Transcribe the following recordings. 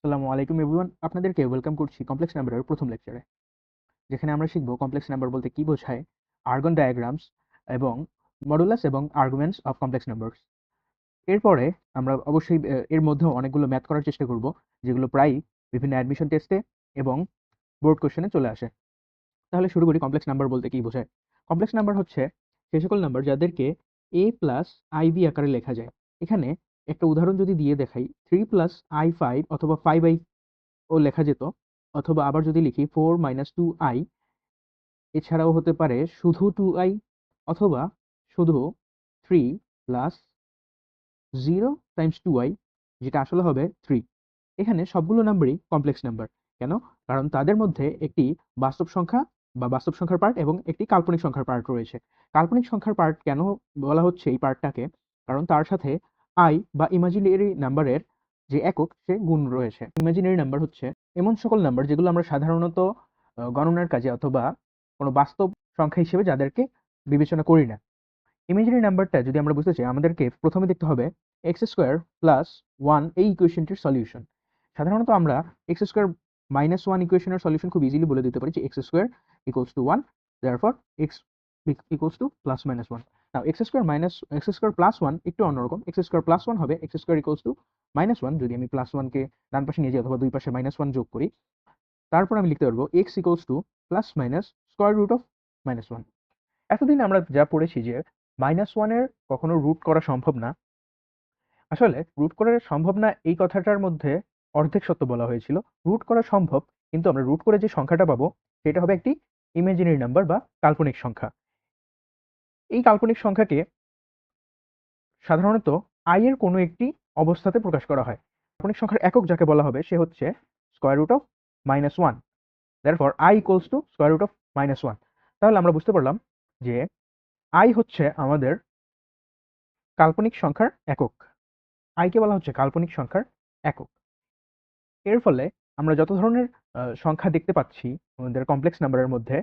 আসসালামু আলাইকুম এভরিওয়ান, আপনাদেরকে ওয়েলকাম করছি কমপ্লেক্স নাম্বারের প্রথম লেকচারে, যেখানে আমরা শিখব কমপ্লেক্স নাম্বার বলতে কি বোঝায়, আর্গন ডায়াগ্রামস এবং মডুলাস এবং আর্গুমেন্টস অফ কমপ্লেক্স নাম্বারস। এরপরে আমরা অবশ্যই এর মধ্যেও অনেকগুলো ম্যাথ করার চেষ্টা করব, যেগুলো প্রায়ই বিভিন্ন অ্যাডমিশন টেস্টে এবং বোর্ড কোশ্চেনে চলে আসে। তাহলে শুরু করি, কমপ্লেক্স নাম্বার বলতে কি বোঝায়। কমপ্লেক্স নাম্বার হচ্ছে সেই সকল নাম্বার যাদেরকে a প্লাস আইবি আকারে লেখা যায়। এখানে একটা উদাহরণ যদি দিয়ে দেখাই, 3 + i5 অথবা 5i ও লেখা যেত, অথবা আবার যদি লিখি 4 - 2i, এছাড়াও হতে পারে শুধু 2i, অথবা শুধু 3 + 0 × 2i, যেটা আসলে হবে 3। এখানে সবগুলো নাম্বারই কমপ্লেক্স নাম্বার। কেন? কারণ তাদের মধ্যে একটি বাস্তব সংখ্যা বা বাস্তব সংখ্যার পার্ট এবং একটি কাল্পনিক সংখ্যার পার্ট রয়েছে। কাল্পনিক সংখ্যার পার্ট কেন বলা হচ্ছে এই পার্টটাকে? কারণ তার সাথে আই বা ইমাজিনারি নাম্বারের যে একক, সে গুণ রয়েছে। ইমাজিনারি নাম্বার হচ্ছে এমন সকল নাম্বার যেগুলো আমরা সাধারণত গণনার কাজে অথবা কোনো বাস্তব সংখ্যা হিসেবে যাদেরকে বিবেচনা করি না। ইমাজিনারি নাম্বারটা যদি আমরা বুঝতে চাই, আমাদেরকে প্রথমে দেখতে হবে x² + 1 এই ইকুয়েশনটির সলিউশন। সাধারণত আমরা x² - 1 ইকুয়েশনের সলিউশন খুব ইজিলি বলে দিতে পারি যে x² = 1, therefore x = +-1। নাও x² + 1 একটু অন্যরকম। x² + 1 হবে x² = -1, যদি আমি +1 কে ডান পাশে নিয়ে যাই অথবা দুই পাশে -1 যোগ করি। তারপর আমি লিখতে পারবো x = ±√(-1)। এতদিন আমরা যা পড়েছি যে -1 এর কখনো রুট করা সম্ভব না। আসলে রুট করা সম্ভব না এই কথাটার মধ্যে অর্ধেক সত্য বলা হয়েছিল। রুট করা সম্ভব, কিন্তু আমরা রুট করে যে সংখ্যাটা পাবো সেটা হবে একটি ইমাজিনারি নাম্বার বা কাল্পনিক সংখ্যা। এই কাল্পনিক সংখ্যাকে সাধারণত i এর কোনো একটি অবস্থাতে প্রকাশ করা হয়। কাল্পনিক সংখ্যার একক যাকে বলা হবে সে হচ্ছে √(-1). therefore i = √(-1). তাহলে আমরা বুঝতে পারলাম যে i হচ্ছে আমাদের কাল্পনিক সংখ্যার একক। i কে বলা হচ্ছে কাল্পনিক সংখ্যার একক। এর ফলে আমরা যত ধরনের সংখ্যা দেখতে পাচ্ছি আমাদের কমপ্লেক্স নাম্বারের মধ্যে,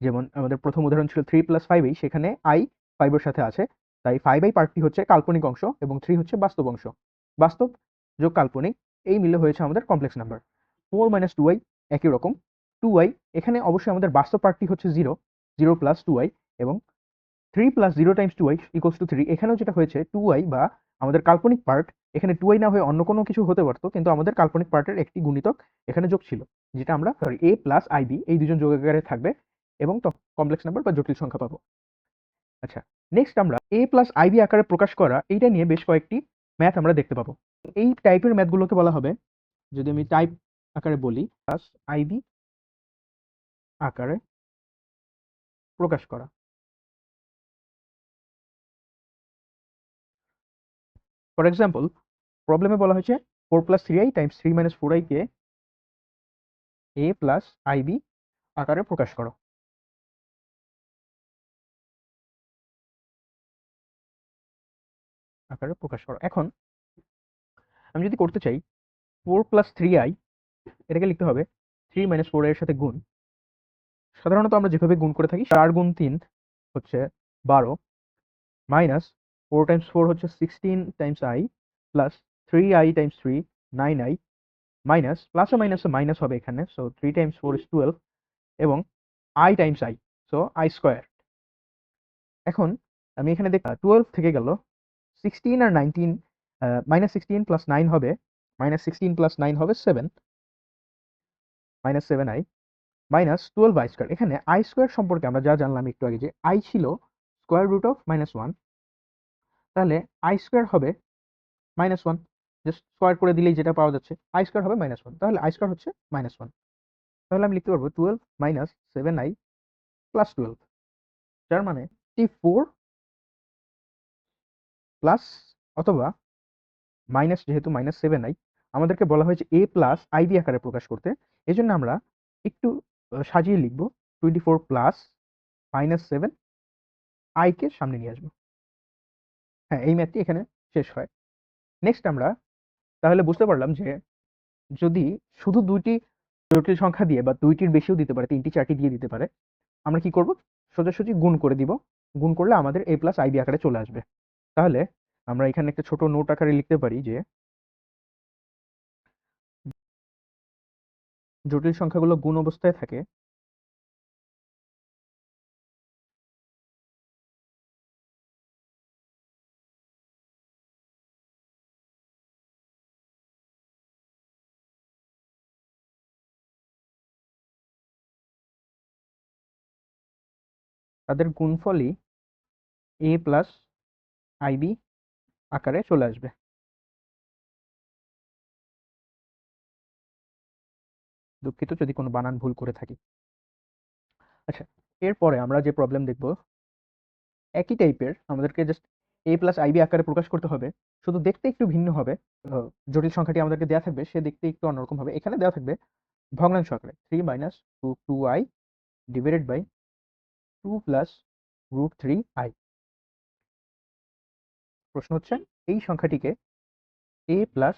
যেমন আমাদের প্রথম উদাহরণ ছিল 3 + 5i, সেখানে i 5 এর সাথে আছে, তাই 5i পার্টটি হচ্ছে কাল্পনিক অংশ এবং 3 হচ্ছে বাস্তব অংশ। বাস্তব যোগ কাল্পনিক, এই মিলে হয়েছে আমাদের কমপ্লেক্স নাম্বার। 4 - 2i একই রকম। 2i, এখানে অবশ্যই আমাদের বাস্তব পার্টটি হচ্ছে 0, 0 + 2i, এবং 3 + 0 × 2i = 3। এখানেও যেটা হয়েছে 2i বা আমাদের কাল্পনিক পার্ট, এখানে 2i না হয়ে অন্য কোনো কিছু হতে পারতো, কিন্তু আমাদের কাল্পনিক পার্টের একটি গুণিতক এখানে যোগ ছিল, যেটা আমরা a + ib এই দুজন যোগ আকারে থাকবে এবং কমপ্লেক্স নাম্বার বা জটিল সংখ্যা পাবো। আচ্ছা, নেক্সট আমরা a + ib আকারে প্রকাশ করা এইটা নিয়ে বেশ কয়েকটি ম্যাথ আমরা দেখতে পাবো। এই টাইপের ম্যাথগুলোকে বলা হবে, যদি আমি টাইপ আকারে বলি, +ib আকারে প্রকাশ করা। ফর এক্সাম্পল, প্রবলেমে বলা হয়েছে 4 + 3i × 3 - 4i K a + ib আকারে প্রকাশ করো। এখন আমি যদি করতে চাই 4 + 3i, এটাকে লিখতে হবে 3 - 4 এর সাথে গুণ। সাধারণত আমরা যেভাবে গুণ করে থাকি, 4 × 3 হচ্ছে 12, মাইনাস 4 × 4 হচ্ছে 16 × i, plus 3i × 3 9i, minus plus ও মাইনাসে মাইনাস হবে এখানে, সো 3 × 4 is 12, এবং i × i, সো i²। এখন আমি এখানে 12 থেকে গেল, 16 আর 19, -16 + 9 হবে, -16 + 9 হবে 7, -7i, -12i²। এখানে i² সম্পর্কে আমরা যা জানলাম একটু আগে, যে i ছিল √(-1), তাহলে i² হবে -1। জাস্ট স্কয়ার করে দিলেই যেটা পাওয়া যাচ্ছে, i² হবে -1, তাহলে i² হচ্ছে -1। তাহলে আমি লিখতে পারবো 12 - 7i + 12, যার মানে 4 প্লাস অথবা মাইনাস, যেহেতু -7i, আমাদেরকে বলা হয়েছে a + ib আকারে প্রকাশ করতে। এজন্য আমরা একটু সাজিয়ে লিখব, 24 প্লাস -7, i কে সামনে নিয়ে আসবো। হ্যাঁ, এই ম্যাথটি এখানে শেষ হয়। নেক্সট আমরা তাহলে বুঝতে পারলাম যে যদি শুধু দুইটি জটিল সংখ্যা দিয়ে, বা দুইটির বেশিও দিতে পারে, 3টি 4টি দিয়ে দিতে পারে, আমরা কি করব? সোজাসুজি গুণ করে দিব। গুণ করলে আমাদের a + ib আকারে চলে আসবে। তাহলে আমরা এখানে একটা ছোট নোট আকারে লিখতে পারি যে জটিল সংখ্যাগুলো গুণ অবস্থায় থাকে তাদের গুণফলই a প্লাস আইবি আকারে চলে আসবে। দুঃখিত যদি কোনো বানান ভুল করে থাকি। আচ্ছা, এরপরে আমরা যে প্রবলেম দেখব একই টাইপের, আমাদেরকে জাস্ট a প্লাস আইবি আকারে প্রকাশ করতে হবে, শুধু দেখতে একটু ভিন্ন হবে। জটিল সংখ্যাটি আমাদেরকে দেওয়া থাকবে, সে দেখতে একটু অন্যরকম হবে। এখানে দেওয়া থাকবে ভগ্নাংশ আকারে 3 minus two i divided by 2 plus √3i। প্রশ্ন হচ্ছে এই সংখ্যাটিকে a প্লাস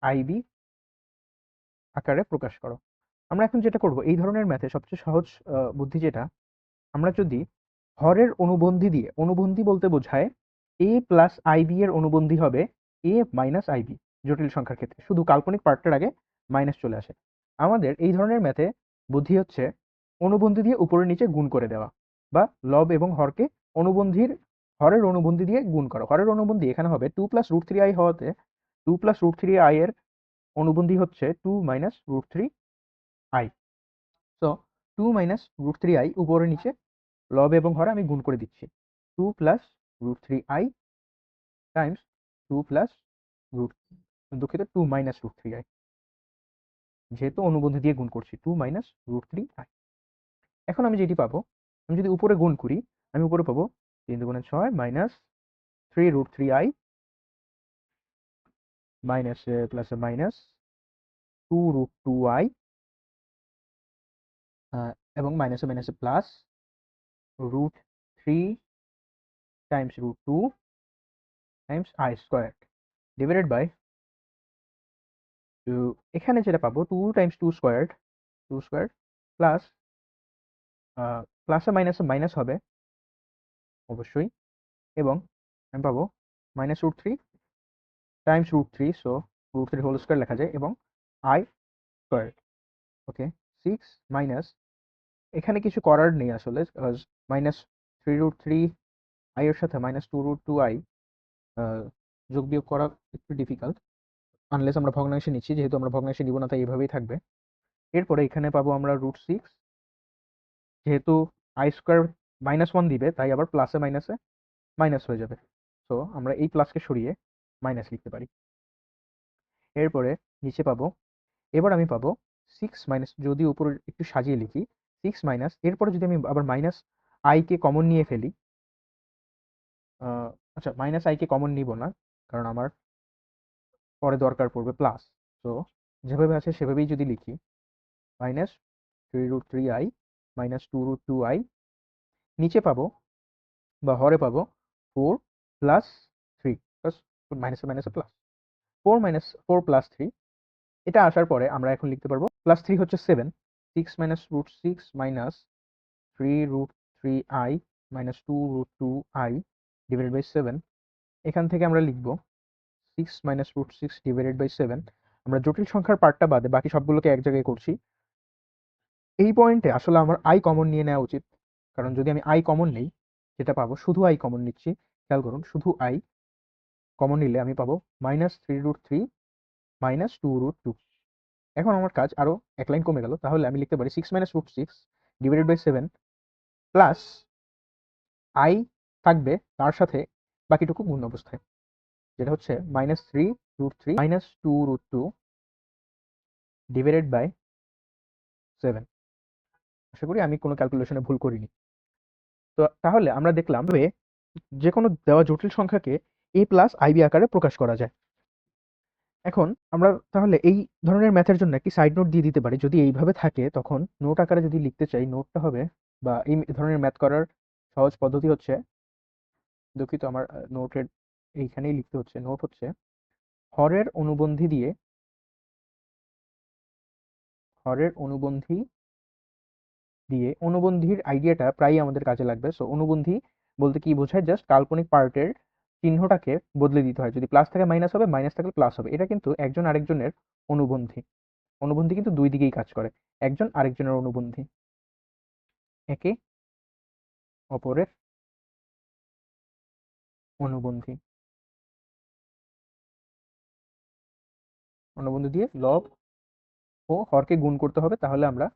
আইবি আকারে প্রকাশ করো। আমরা এখন যেটা করব, এই ধরনের ম্যাথে সবচেয়ে সহজ বুদ্ধি যেটা, আমরা যদি হরের অনুবন্ধী দিয়ে, অনুবন্ধী বলতে বোঝায় a প্লাস আইবি এর অনুবন্ধী হবে a মাইনাস আইবি। জটিল সংখ্যার ক্ষেত্রে শুধু কাল্পনিক পার্টটার আগে মাইনাস চলে আসে। আমাদের এই ধরনের ম্যাথে বুদ্ধি হচ্ছে অনুবন্ধী দিয়ে উপরে নিচে গুণ করে দেওয়া, বা লব এবং হরকে হরের অনুবন্ধী দিয়ে গুণ করা। হরের অনুবন্ধী এখানে হবে 2 প্লাস √3i হওয়াতে 2 প্লাস √3i এর অনুবন্ধী হচ্ছে 2 minus √3i। So 2 minus √3i উপরে নিচে লব এবং হরে আমি গুণ করে দিচ্ছি। 2 plus √3i Times 2 plus root, দুঃখিত 2 মাইনাস √3i, যেহেতু অনুবন্ধী দিয়ে গুণ করছি 2 মাইনাস √3i। এখন আমি যেটি পাবো, আমি যদি উপরে গুণ করি, আমি উপরে পাবো 3 2 6 minus 3√3i minus plus minus 2√2i এবং মাইনাসে মাইনাসে plus √3 times √2 times i square divided by, তো এখানে যেটা পাবো 2 টাইমস 2 স্কোয়ার প্লাস প্লাসে মাইনাসে মাইনাস হবে অবশ্যই, এবং আমি পাবো minus √3 times √3, so √3 whole square লেখা যায়, এবং i স্কোয়ার। ওকে, 6 মাইনাস, এখানে কিছু করার নেই আসলে, মাইনাস 3√3i এর সাথে মাইনাস 2√2i যোগ বিয়োগ করা একটু ডিফিকাল্ট, আনলেস আমরা ভগ্নাংশে নিচ্ছি। যেহেতু আমরা ভগ্নাংশে নিব না, তাই এভাবেই থাকবে। এরপরে এখানে পাবো আমরা √6, যেহেতু i স্কোয়ার -1 দিবে, তাই আবার প্লাসে মাইনাসে মাইনাস হয়ে যাবে। সো আমরা এই প্লাসকে সরিয়ে মাইনাস লিখতে পারি। এরপরে নিচে পাবো, এবার আমি পাবো 6 মাইনাস, যদি উপরে একটু সাজিয়ে লিখি 6 মাইনাস, এরপরে যদি আমি আবার মাইনাস i কে কমন নিয়ে ফেলি, আচ্ছা মাইনাস i কে কমন নিব না, কারণ আমার পরে দরকার পড়বে প্লাস। তো যেভাবে আছে সেভাবেই যদি লিখি, মাইনাস 3√3i মাইনাস 2√2i, নিচে পাবো বা হরে পাবো 4 প্লাস 3, প্লাস মাইনাসে মাইনাসে প্লাস 4 প্লাস 3। এটা আসার পরে আমরা এখন লিখতে পারবো প্লাস 3 হচ্ছে 7, 6 minus √6 minus 3√3i minus 2√2i divided by 7। এখান থেকে আমরা লিখব 6 মাইনাস √6 ডিভাইডেড বাই 7। আমরা জটিল সংখ্যার পার্টটা বাদে বাকি সবগুলোকে এক জায়গায় করছি। এই পয়েন্টে আসলে আমার i কমন নিয়ে নেওয়া উচিত, কারণ যদি আমি i কমন নেই, যেটা পাবো, শুধু i কমন নিচ্ছি, খেয়াল করুন, শুধু i কমন নিলে আমি পাবো মাইনাস 3√3 মাইনাস 2√2। এখন আমার কাজ আরো এক লাইন কমে গেল, তাহলে আমি লিখতে পারি 6 minus √6 divided by 7 plus i থাকবে তার সাথে বাকিটুকু গুণ অবস্থায়, যেটা হচ্ছে মাইনাস 3√3 মাইনাস 2√2 ডিভাইডেড বাই 7। আশা করি আমি কোনো ক্যালকুলেশনে ভুল করিনি। তো তাহলে আমরা দেখলাম যে কোনো দেওয়া জটিল সংখ্যাকে a প্লাস আইবি আকারে প্রকাশ করা যায়। এখন আমরা তাহলে এই ধরনের ম্যাথের জন্য একটি সাইড নোট দিয়ে দিতে পারি। যদি এইভাবে থাকে, তখন নোট আকারে যদি লিখতে চাই, নোটটা হবে, বা এই ধরনের ম্যাথ করার সহজ পদ্ধতি হচ্ছে, দুঃখিত আমার নোটের এইখানেই লিখতে হচ্ছে, নোট হচ্ছে হরের অনুবন্ধী দিয়ে, হরের অনুবন্ধী দিয়ে, অনুবন্ধীর আইডিয়াটা প্রায়ই আমাদের কাজে লাগবে। সো অনুবন্ধী বলতে কি বোঝায়, জাস্ট কাল্পনিক পার্টের চিহ্নটাকে বদলে দিতে হয়। যদি প্লাস থাকে মাইনাস হবে, মাইনাস থাকলে প্লাস হবে। এটা কিন্তু একজন আরেকজনের অনুবন্ধী। অনুবন্ধী কিন্তু দুই দিকেই কাজ করে, একজন আরেকজনের অনুবন্ধী, একে অপরের অনুবন্ধী। অনুবন্ধী দিয়ে লব ও হরকে গুণ করতে হবে, তাহলে আমরা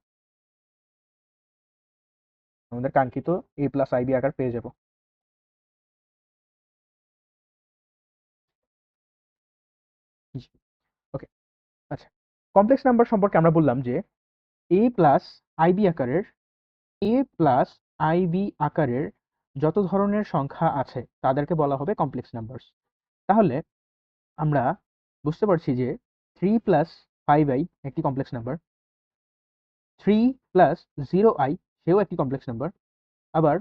আমাদের কাঙ্ক্ষিত a প্লাস আইবি আকার পেয়ে যাব। ওকে, আচ্ছা, কমপ্লেক্স নাম্বার সম্পর্কে আমরা বললাম যে a প্লাস আইবি আকারের যত ধরনের সংখ্যা আছে তাদেরকে বলা হবে কমপ্লেক্স নাম্বারস। তাহলে আমরা বুঝতে পারছি যে 3+5i একটি কমপ্লেক্স নাম্বার, 3+0i সেও একটি কমপ্লেক্স নাম্বার, আবার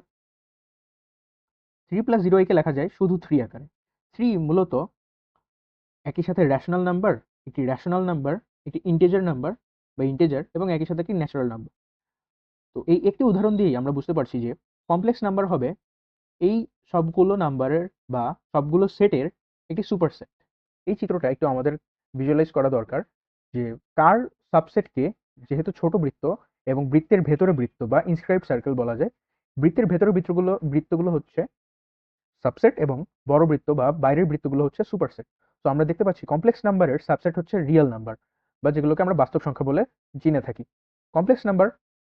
3+0i কে লেখা যায় শুধু 3 আকারে। 3 মূলত একই সাথে রেশনাল নাম্বার, একটি ইন্টিজার নাম্বার বা ইন্টিজার, এবং একই সাথে একটি ন্যাচারাল নাম্বার। তো এই একটি উদাহরণ দিয়েই আমরা বুঝতে পারছি যে কমপ্লেক্স নাম্বার হবে এই সবগুলো নাম্বারের বা সবগুলো সেটের একটি সুপারসেট। এই চিত্রটা একটু আমাদের ভিজুয়ালাইজ করা দরকার যে কার সাবসেটকে, যেহেতু ছোট বৃত্ত এবং বৃত্তের ভেতরে বৃত্ত বা ইনস্ক্রাইব সার্কেল বলা যায়, বৃত্তের ভেতরে বৃত্তগুলো হচ্ছে সাবসেট এবং বড় বৃত্ত বা বাইরের বৃত্তগুলো হচ্ছে সুপারসেট। তো আমরা দেখতে পাচ্ছি কমপ্লেক্স নাম্বারের সাবসেট হচ্ছে রিয়েল নাম্বার বা যেগুলোকে আমরা বাস্তব সংখ্যা বলে চিনে থাকি। কমপ্লেক্স নাম্বার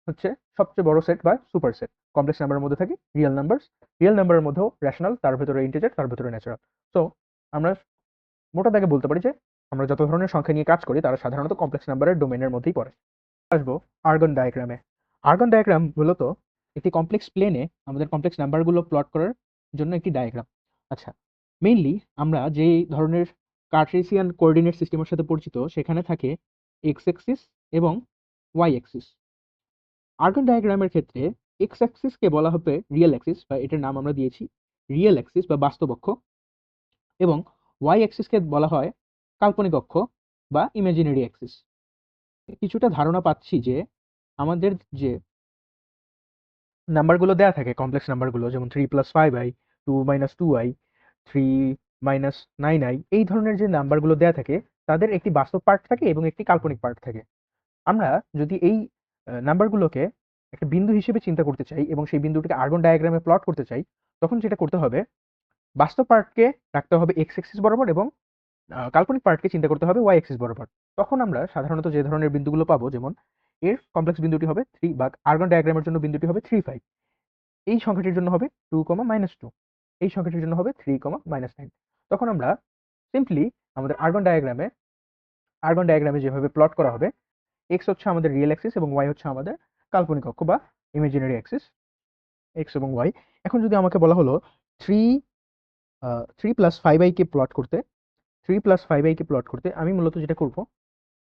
হচ্ছে সবচেয়ে বড় সেট বা সুপারসেট। কমপ্লেক্স নাম্বারের মধ্যে থাকে রিয়েল নাম্বারের মধ্যেও রেশনাল, তার ভেতরে ইন্টিজার, তার ভেতরে ন্যাচারাল। তো আমরা মোটা দাগে বলতে পারি যে আমরা যত ধরনের সংখ্যা নিয়ে কাজ করি তারা সাধারণত কমপ্লেক্স নাম্বারের ডোমেনের মধ্যেই পড়ে। আসবো আর্গন ডায়াগ্রামে। আর্গন ডায়াগ্রাম মূলত একটি কমপ্লেক্স প্লেনে আমাদের কমপ্লেক্স নাম্বারগুলো প্লট করার জন্য একটি ডায়াগ্রাম। আচ্ছা, মেইনলি আমরা যে ধরনের কার্টেসিয়ান কোঅর্ডিনেট সিস্টেমের সাথে পরিচিত সেখানে থাকে এক্স অ্যাক্সিস এবং ওয়াই অ্যাক্সিস। আর্গন ডায়াগ্রামের ক্ষেত্রে এক্স অ্যাক্সিসকে বলা হবে রিয়েল অ্যাক্সিস, বা এটার নাম আমরা দিয়েছি রিয়েল অ্যাক্সিস বা বাস্তব অক্ষ, এবং ওয়াই অ্যাক্সিসকে বলা হয় কাল্পনিক অক্ষ বা ইমাজিনারি অ্যাক্সিস। কিছুটা ধারণা পাচ্ছি যে আমাদের যে নাম্বারগুলো দেয়া থাকে কমপ্লেক্স নাম্বারগুলো, যেমন 3+5i, 2-2i, 3-9i, এই ধরনের যে নাম্বারগুলো দেয়া থাকে তাদের একটি বাস্তব পার্ট থাকে এবং একটি কাল্পনিক পার্ট থাকে। আমরা যদি এই নাম্বারগুলোকে একটা বিন্দু হিসেবে চিন্তা করতে চাই এবং সেই বিন্দুটিকে আর্গন ডায়াগ্রামে প্লট করতে চাই, তখন যেটা করতে হবে, বাস্তব পার্টকে রাখতে হবে এক্স অ্যাক্সিস বরাবর এবং কাল্পনিক পার্টকে চিন্তা করতে হবে ওয়াই অ্যাক্সিস বরাবর। তখন আমরা সাধারণত যে ধরনের বিন্দুগুলো পাবো, যেমন এর কমপ্লেক্স বিন্দুটি হবে 3, বা আর্গন ডায়াগ্রামের জন্য বিন্দুটি হবে 3, 5, এই সংখ্যাটির জন্য হবে 2, এই সংখ্যাটির জন্য হবে 3, -9। তখন আমরা সিম্পলি আমাদের আর্গন ডায়াগ্রামে যেভাবে প্লট করা হবে, এক্স হচ্ছে আমাদের রিয়েল অ্যাক্সিস এবং ওয়াই হচ্ছে আমাদের কাল্পনিক অক্ষ বা ইমাজিনারি অ্যাক্সিস, এক্স এবং ওয়াই। এখন যদি আমাকে বলা হলো থ্রি 3+5i কে প্লট করতে, আমি মূলত যেটা করব,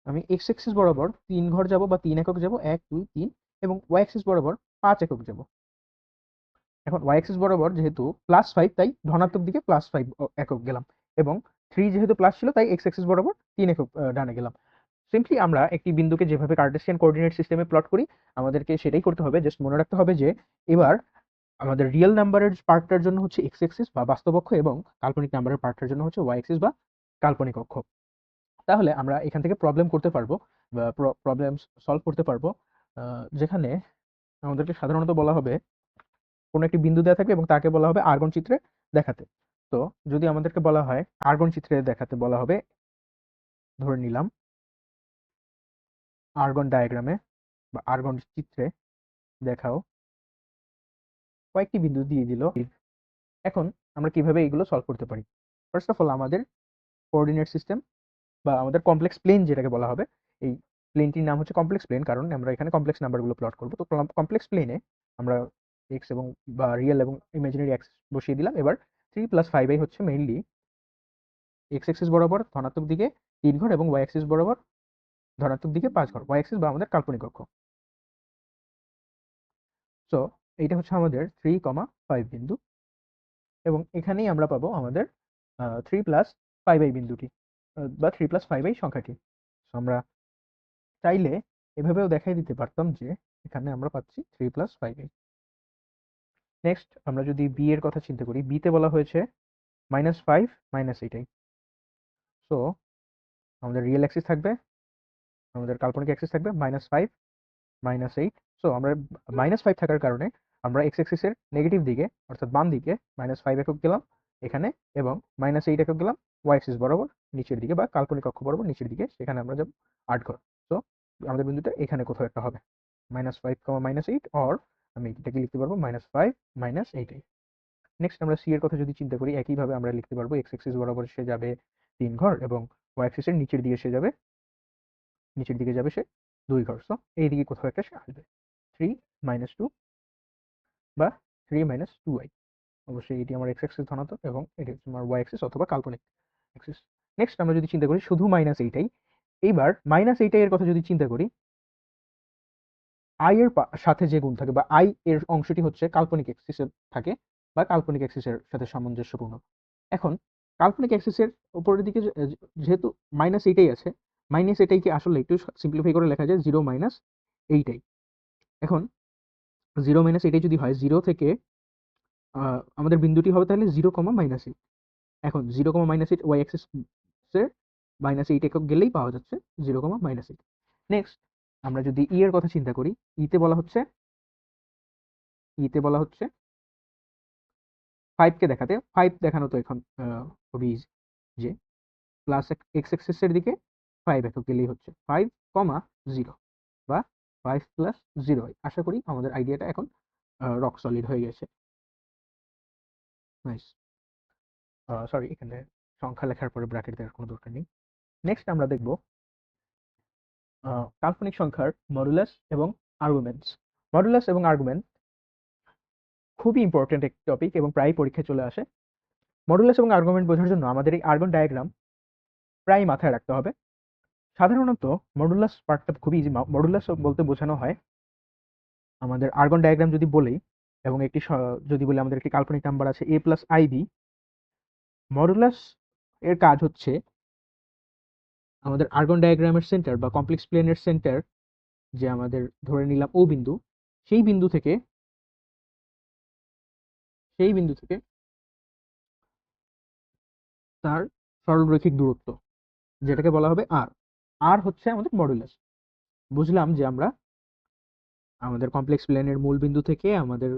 আমি এক্স অ্যাক্সিস বরাবর 3 ঘর যাব বা 3 একক যাব, 1, 2, 3, এবং ওয়াই অ্যাক্সিস বরাবর 5 একক যাব। এখন ওয়াই অ্যাক্সিস বরাবর যেহেতু +5, তাই ধনাত্মক দিকে +5 একক গেলাম, এবং 3 যেহেতু প্লাস ছিল তাই এক্স অ্যাক্সিস বরাবর 3 একক ডানে গেলাম। সিম্পলি আমরা একটি বিন্দুকে যেভাবে কার্টেসিয়ান কোঅর্ডিনেট সিস্টেমে প্লট করি, আমাদেরকে সেটাই করতে হবে। জাস্ট মনে রাখতে হবে যে এবার আমাদের রিয়েল নাম্বারের পার্টটার জন্য হচ্ছে এক্স অ্যাক্সিস বা বাস্তব অক্ষ, এবং কাল্পনিক নাম্বারের পার্টটার জন্য হচ্ছে ওয়াই অ্যাক্সিস বা কাল্পনিক অক্ষ। তাহলে আমরা এখান থেকে প্রবলেম করতে পারবো বা প্রবলেম সলভ করতে পারবো, যেখানে আমাদেরকে সাধারণত বলা হবে কোনো একটি বিন্দু দেওয়া থাকবে এবং তাকে বলা হবে আর্গন চিত্রে দেখাতে। তো যদি আমাদেরকে বলা হয় আর্গন চিত্রে দেখাতে বলা হবে, ধরে নিলাম আর্গন ডায়াগ্রামে বা আর্গন চিত্রে দেখাও কয়েকটি বিন্দু দিয়ে দিল। এখন আমরা কিভাবে এগুলো সলভ করতে পারি? ফার্স্ট অফ অল, আমাদের কোঅর্ডিনেট সিস্টেম বা আমাদের কমপ্লেক্স প্লেন যেটাকে বলা হবে, এই প্লেনটির নাম হচ্ছে কমপ্লেক্স প্লেন, কারণ আমরা এখানে কমপ্লেক্স নাম্বারগুলো প্লট করবো। তো কমপ্লেক্স প্লেনে আমরা এক্স এবং বা রিয়েল এবং ইমাজিনারি অ্যাক্সিস বসিয়ে দিলাম। এবার 3+5i হচ্ছে মেইনলি এক্স অ্যাক্সিস বরাবর ধনাত্মক দিকে 3 ঘর এবং ওয়াই অ্যাক্সিস বরাবর ধনাত্মক দিকে 5 ঘর, ওয়াই অ্যাক্সিস বা আমাদের কাল্পনিক অক্ষ। সো এইটা হচ্ছে আমাদের 3,5 বিন্দু, এবং এখানেই আমরা পাবো আমাদের 3+5i বিন্দুটি বা 3+5i সংখ্যাটি। So আমরা চাইলে এভাবেও দেখাই দিতে পারতাম যে এখানে আমরা পাচ্ছি 3+5i। নেক্সট আমরা যদি বি এর কথা চিন্তা করি, বি তে বলা হয়েছে -5, -8i। সো আমাদের রিয়েল অ্যাক্সিস থাকবে আমাদের কাল্পনিক অ্যাক্সিস থাকবে -5 -8। সো আমরা -5 থাকার কারণে আমরা এক্স অ্যাক্সিসের নেগেটিভ দিকে অর্থাৎ বাম দিকে -5 একক গেলাম এখানে, এবং -8 একক গেলাম ওয়াই অ্যাক্সিস বরাবর নিচের দিকে বা কাল্পনিক অক্ষ বরাবর নিচের দিকে, সেখানে আমরা যাব 8 ঘর। সো আমাদের বিন্দুটা এখানে কোথাও একটা হবে, -5, -8, অর আমি এটাকে লিখতে পারবো -5 -8। নেক্সট আমরা সি এর কথা যদি চিন্তা করি, একইভাবে আমরা লিখতে পারবো এক্স অ্যাক্সিস বরাবর সে যাবে 3 ঘর এবং ওয়াই অ্যাক্সিসের নিচের দিকে সে 2 ঘর। সো এইদিকে কোথাও একটা সে আসবে 3 -2 বা 3 -2i। অবশ্যই এটি আমার এক্স অ্যাক্সিস ধনাত্মক এবং এটি হচ্ছে আমার ওয়াই অ্যাক্সিস অথবা কাল্পনিক অ্যাক্সিস। নেক্সট আমরা যদি চিন্তা করি শুধু -8i, এইবার -8i এর কথা যদি চিন্তা করি, আই এর সাথে যে গুণ থাকে বা আই এর অংশটি হচ্ছে কাল্পনিক অ্যাক্সিসের থাকে বা কাল্পনিক অ্যাক্সিসের সাথে সামঞ্জস্যপূর্ণ। এখন কাল্পনিক অ্যাক্সিসের উপরের দিকে যেহেতু -8i আছে, -8i কে আসলে একটু সিম্পলিফাই করে লেখা যায় 0 -8i। এখন 0 -8i যদি হয়, 0 থেকে আমাদের বিন্দুটি হবে তাহলে 0, -8। এখন 0, -8 ওয়াই অ্যাক্সিসের -8 একক গেলেই পাওয়া যাচ্ছে 0, -8। নেক্সট আমরা যদি ই এর কথা চিন্তা করি, ইতে বলা হচ্ছে 5 কে দেখাতে, 5 দেখানো তো এখন খুবই ইজি, যে প্লাস এক্স অ্যাক্সিসের দিকে 5 একক গেলেই হচ্ছে 5, 0 বা 5 + 0। আশা করি আমাদের আইডিয়াটা এখন রক সলিড হয়ে গেছে। নাইস। সরি, এখানে সংখ্যা লেখার পরে ব্র্যাকেট দেওয়ার কোনো দরকার নেই। নেক্সট আমরা দেখব কাল্পনিক সংখ্যার মডুলাস এবং আর্গুমেন্টস। মডুলাস এবং আর্গুমেন্ট খুবই ইম্পর্টেন্ট একটি টপিক এবং প্রায় পরীক্ষায় চলে আসে। মডুলাস এবং আর্গুমেন্ট বোঝার জন্য আমাদের এই আর্গন ডায়াগ্রাম প্রায় মাথায় রাখতে হবে। সাধারণত মডুলাস পার্টটা খুবই ইজি। মডুলাস বলতে বোঝানো হয় আমাদের আর্গন ডায়াগ্রাম যদি বলি এবং যদি বলি আমাদের একটি কাল্পনিক নাম্বার আছে a + ib, মডুলাস এর কাজ হচ্ছে আমাদের আর্গন ডায়াগ্রামের সেন্টার বা কমপ্লেক্স প্লেনের সেন্টার, যে আমাদের ধরে নিলাম ও বিন্দু, সেই বিন্দু থেকে তার সরলরৈখিক দূরত্ব, যেটাকে বলা হবে আর। আর হচ্ছে আমাদের মডুলাস। বুঝলাম যে আমরা আমাদের কমপ্লেক্স প্লেনের মূল বিন্দু থেকে আমাদের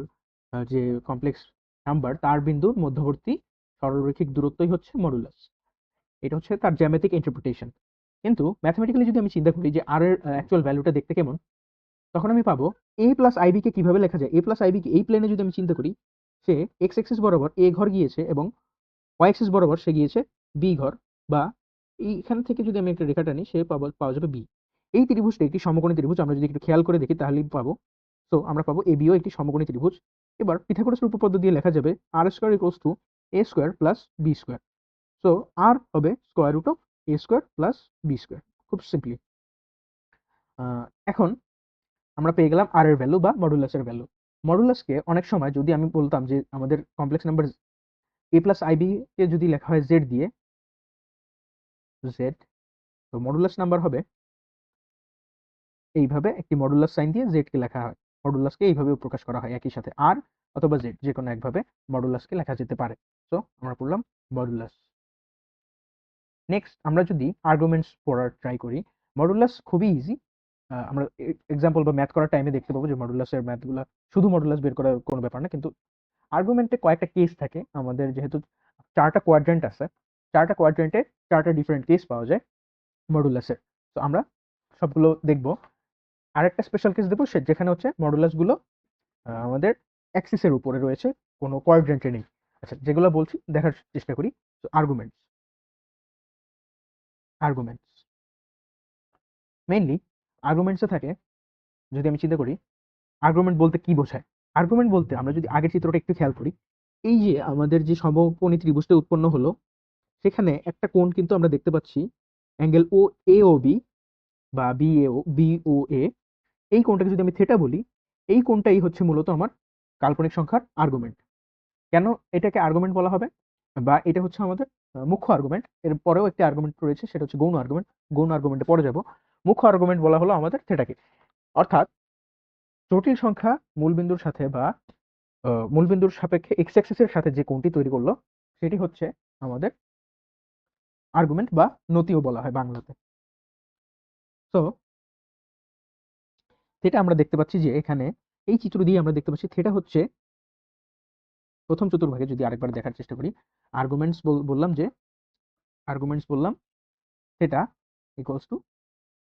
যে কমপ্লেক্স নাম্বার তার বিন্দুর মধ্যবর্তী সরলরৈখিক দূরত্বই হচ্ছে মডুলাস। এটা হচ্ছে তার জ্যামিতিক ইন্টারপ্রিটেশন। কিন্তু ম্যাথমেটিক্যালি যদি আমি চিন্তা করি যে আর এর অ্যাকচুয়াল ভ্যালুটা দেখতে কেমন, তখন আমি পাবো a + ib কে কিভাবে লেখা যায়। a + ib কে এই প্লেনে যদি আমি চিন্তা করি, সে এক্স অ্যাক্সিস বরাবর a ঘর গিয়েছে এবং ওয়াই অ্যাক্সিস বরাবর সে গিয়েছে বি ঘর, বা এইখান থেকে যদি আমি একটা রেখা টানি সে পাওয়া যাবে বি। এই ত্রিভুজটা একটি সমকোণী ত্রিভুজ। আমরা যদি একটু খেয়াল করে দেখি তাহলেই পাবো। তো আমরা পাবো এবিও একটি সমকোণী ত্রিভুজ। এবার পিথাগোরাসের উপপাদ্য দিয়ে লেখা যাবে r² = a² + b²। সো আর হবে √a² + b²। খুব সিম্পলি। এখন আমরা পেয়ে গেলাম আর এর ভ্যালু বা মডুলাসের ভ্যালু। মডুলাসকে অনেক সময় যদি আমি বলতাম যে আমাদের কমপ্লেক্স নাম্বার a + ib কে যদি লেখা হয় z দিয়ে, z, তো মডুলাস নাম্বার হবে এইভাবে, একটি মডুলাস সাইন দিয়ে z কে লেখা হয়। মডুলাসকে এইভাবে প্রকাশ করা হয়, একই সাথে আর অথবা z যে কোনো একভাবে মডুলাসকে লেখা যেতে পারে। সো আমরা পড়লাম মডুলাস। নেক্সট আমরা যদি আর্গুমেন্টস পড়ার ট্রাই করি, মডুলাস খুবই ইজি। আমরা এক্সাম্পল বা ম্যাথ করার টাইমে দেখতে পাবো যে মডুলাসের ম্যাথগুলো শুধু মডুলাস বের করার কোনো ব্যাপার না, কিন্তু আর্গুমেন্টে কয়েকটা কেস থাকে। আমাদের যেহেতু 4টা কোয়াড্রেন্ট আছে, 4টা কোয়াড্রেন্টে 4টা ডিফারেন্ট কেস পাওয়া যায় মডুলাসের। তো আমরা সবগুলো দেখবো। আরেকটা স্পেশাল কেস দেবো যেখানে হচ্ছে মডুলাস গুলো আমাদের অ্যাক্সিসের উপরে রয়েছে, কোনো কোয়াড্রেন্টে নেই। আচ্ছা, যেগুলো বলছি দেখার চেষ্টা করি। তো আর্গুমেন্টস মেইনলি আর্গুমেন্টসে থাকে। যদি আমি চিন্তা করি আর্গুমেন্ট বলতে কি বোঝায়, আর্গুমেন্ট বলতে আমরা যদি আগের চিত্রটা একটু খেয়াল করি, এই যে আমাদের যে সমকোণী ত্রিভুজটা উৎপন্ন হলো, সেখানে একটা কোণ কিন্তু আমরা দেখতে পাচ্ছি, অ্যাঙ্গেল ও এ ও বি বা বি ও এ। এই কোণটাকে যদি আমি থিটা বলি, এই কোণটাই হচ্ছে মূলত আমার কাল্পনিক সংখ্যার আর্গুমেন্ট। কেন এটাকে আর্গুমেন্ট বলা হবে, বা এটা হচ্ছে আমাদের মুখ্য আর্গুমেন্ট। এর পরেও একটি আর্গুমেন্ট রয়েছে, সেটা হচ্ছে গৌণ আর্গুমেন্ট। গৌণ আর্গুমেন্টে পরে যাব। মুখ্য আর্গুমেন্ট বলা হলো আমাদের থিটাকে। অর্থাৎ জটিল সংখ্যা মূলবিন্দুর সাথে বা মূলবিন্দুর সাপেক্ষে এক্স অ্যাক্সিসের সাথে যে কোণটি তৈরি করলো, সেটি হচ্ছে আমাদের আর্গুমেন্ট বা নতিও বলা হয় বাংলাতে। তো থিটা আমরা দেখতে পাচ্ছি যে এখানে এই চিত্র দিয়ে আমরা দেখতে পাচ্ছি থিটা হচ্ছে প্রথম চতুর্ভাগে, যদি আরেকবার দেখার চেষ্টা করি, আর্গুমেন্টস বললাম থিটা ইকুয়ালস টু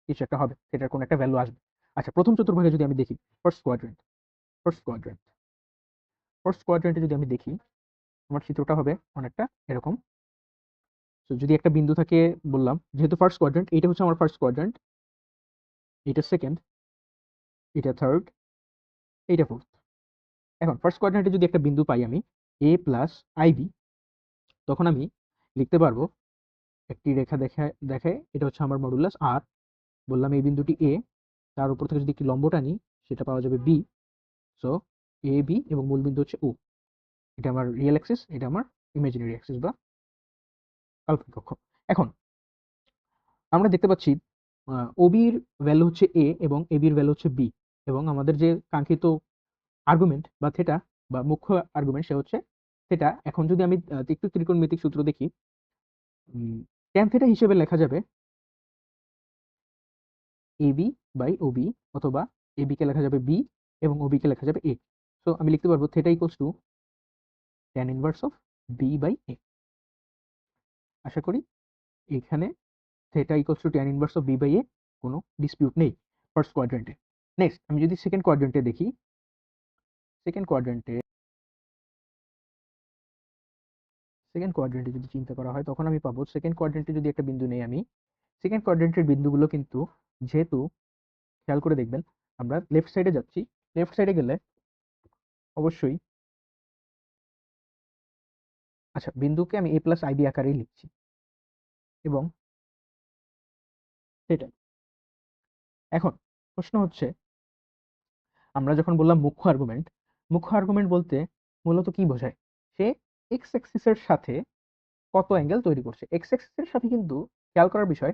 কিছু একটা হবে, থিটার কোনো একটা ভ্যালু আসবে। আচ্ছা, প্রথম চতুর্ভাগে যদি আমি দেখি first quadrant first quadrant first কোয়াড্রেন্টে যদি আমি দেখি, আমার চিত্রটা হবে অনেকটা এরকম। তো যদি একটা বিন্দু থাকে, বললাম যেহেতু ফার্স্ট কোয়াড্রেন্ট, এটা হচ্ছে আমার ফার্স্ট কোয়াড্রেন্ট, এটা সেকেন্ড, এটা থার্ড, এটা ফোর্থ। এখন ফার্স্ট কোয়াড্রেন্টে যদি একটা বিন্দু পাই আমি এ প্লাস আইবি, তখন আমি লিখতে পারবো একটি রেখা দেখায় এটা হচ্ছে আমার মডুলাস আর, বললাম এই বিন্দুটি এ, তার উপর থেকে যদি একটি লম্ব টানি সেটা পাওয়া যাবে বি। সো এ বি এবং মূল বিন্দু হচ্ছে ও। এটা আমার রিয়েল অ্যাক্সিস, এটা আমার ইমাজিনারি অ্যাক্সিস বা কাল্পনিক অক্ষ। এখন আমরা দেখতে পাচ্ছি ওবির ভ্যালু হচ্ছে এ এবং এবির ভ্যালু হচ্ছে বি, এবং আমাদের যে কাঙ্ক্ষিত আর্গুমেন্ট বা থিটা বা মুখ্য আর্গুমেন্ট সে হচ্ছে থিটা। এখন যদি আমি একটু ত্রিকোণমিতিক সূত্র দেখি, ট্যান থিটা হিসেবে লেখা যাবে এবি বাই ওবি, অথবা এবি কে লেখা যাবে বি এবং ওবি কে লেখা যাবে এ। সো আমি লিখতে পারবো theta equals to tan inverse of B by A. আশা করি এখানে theta equals to tan inverse of B by A কোনো ডিসপিউট নেই ফার্স্ট কোয়াড্রেন্টে। নেক্সট আমি যদি সেকেন্ড কোয়াড্রেন্টে দেখি, সেকেন্ড কোয়াড্রেন্টে যদি চিন্তা করা হয়, তখন আমি পাবো সেকেন্ড কোয়াড্রেন্টে যদি একটা বিন্দু নেই আমি, সেকেন্ড কোয়াড্রেন্টের বিন্দুগুলো কিন্তু, যেহেতু খেয়াল করে দেখবেন আমরা লেফট সাইডে যাচ্ছি, লেফট সাইডে গেলে অবশ্যই, আচ্ছা বিন্দুকে আমি এ প্লাস আইবি আকারেই লিখছি, এবং সেটাই। এখন প্রশ্ন হচ্ছে, আমরা যখন বললাম মুখ্য আর্গুমেন্ট বলতে মূলত কি বোঝায়? সে এক্স অ্যাক্সিসের সাথে কত অ্যাঙ্গেল তৈরি করছে। এক্স অ্যাক্সিসের সাথে কিন্তু খেয়াল করার বিষয়,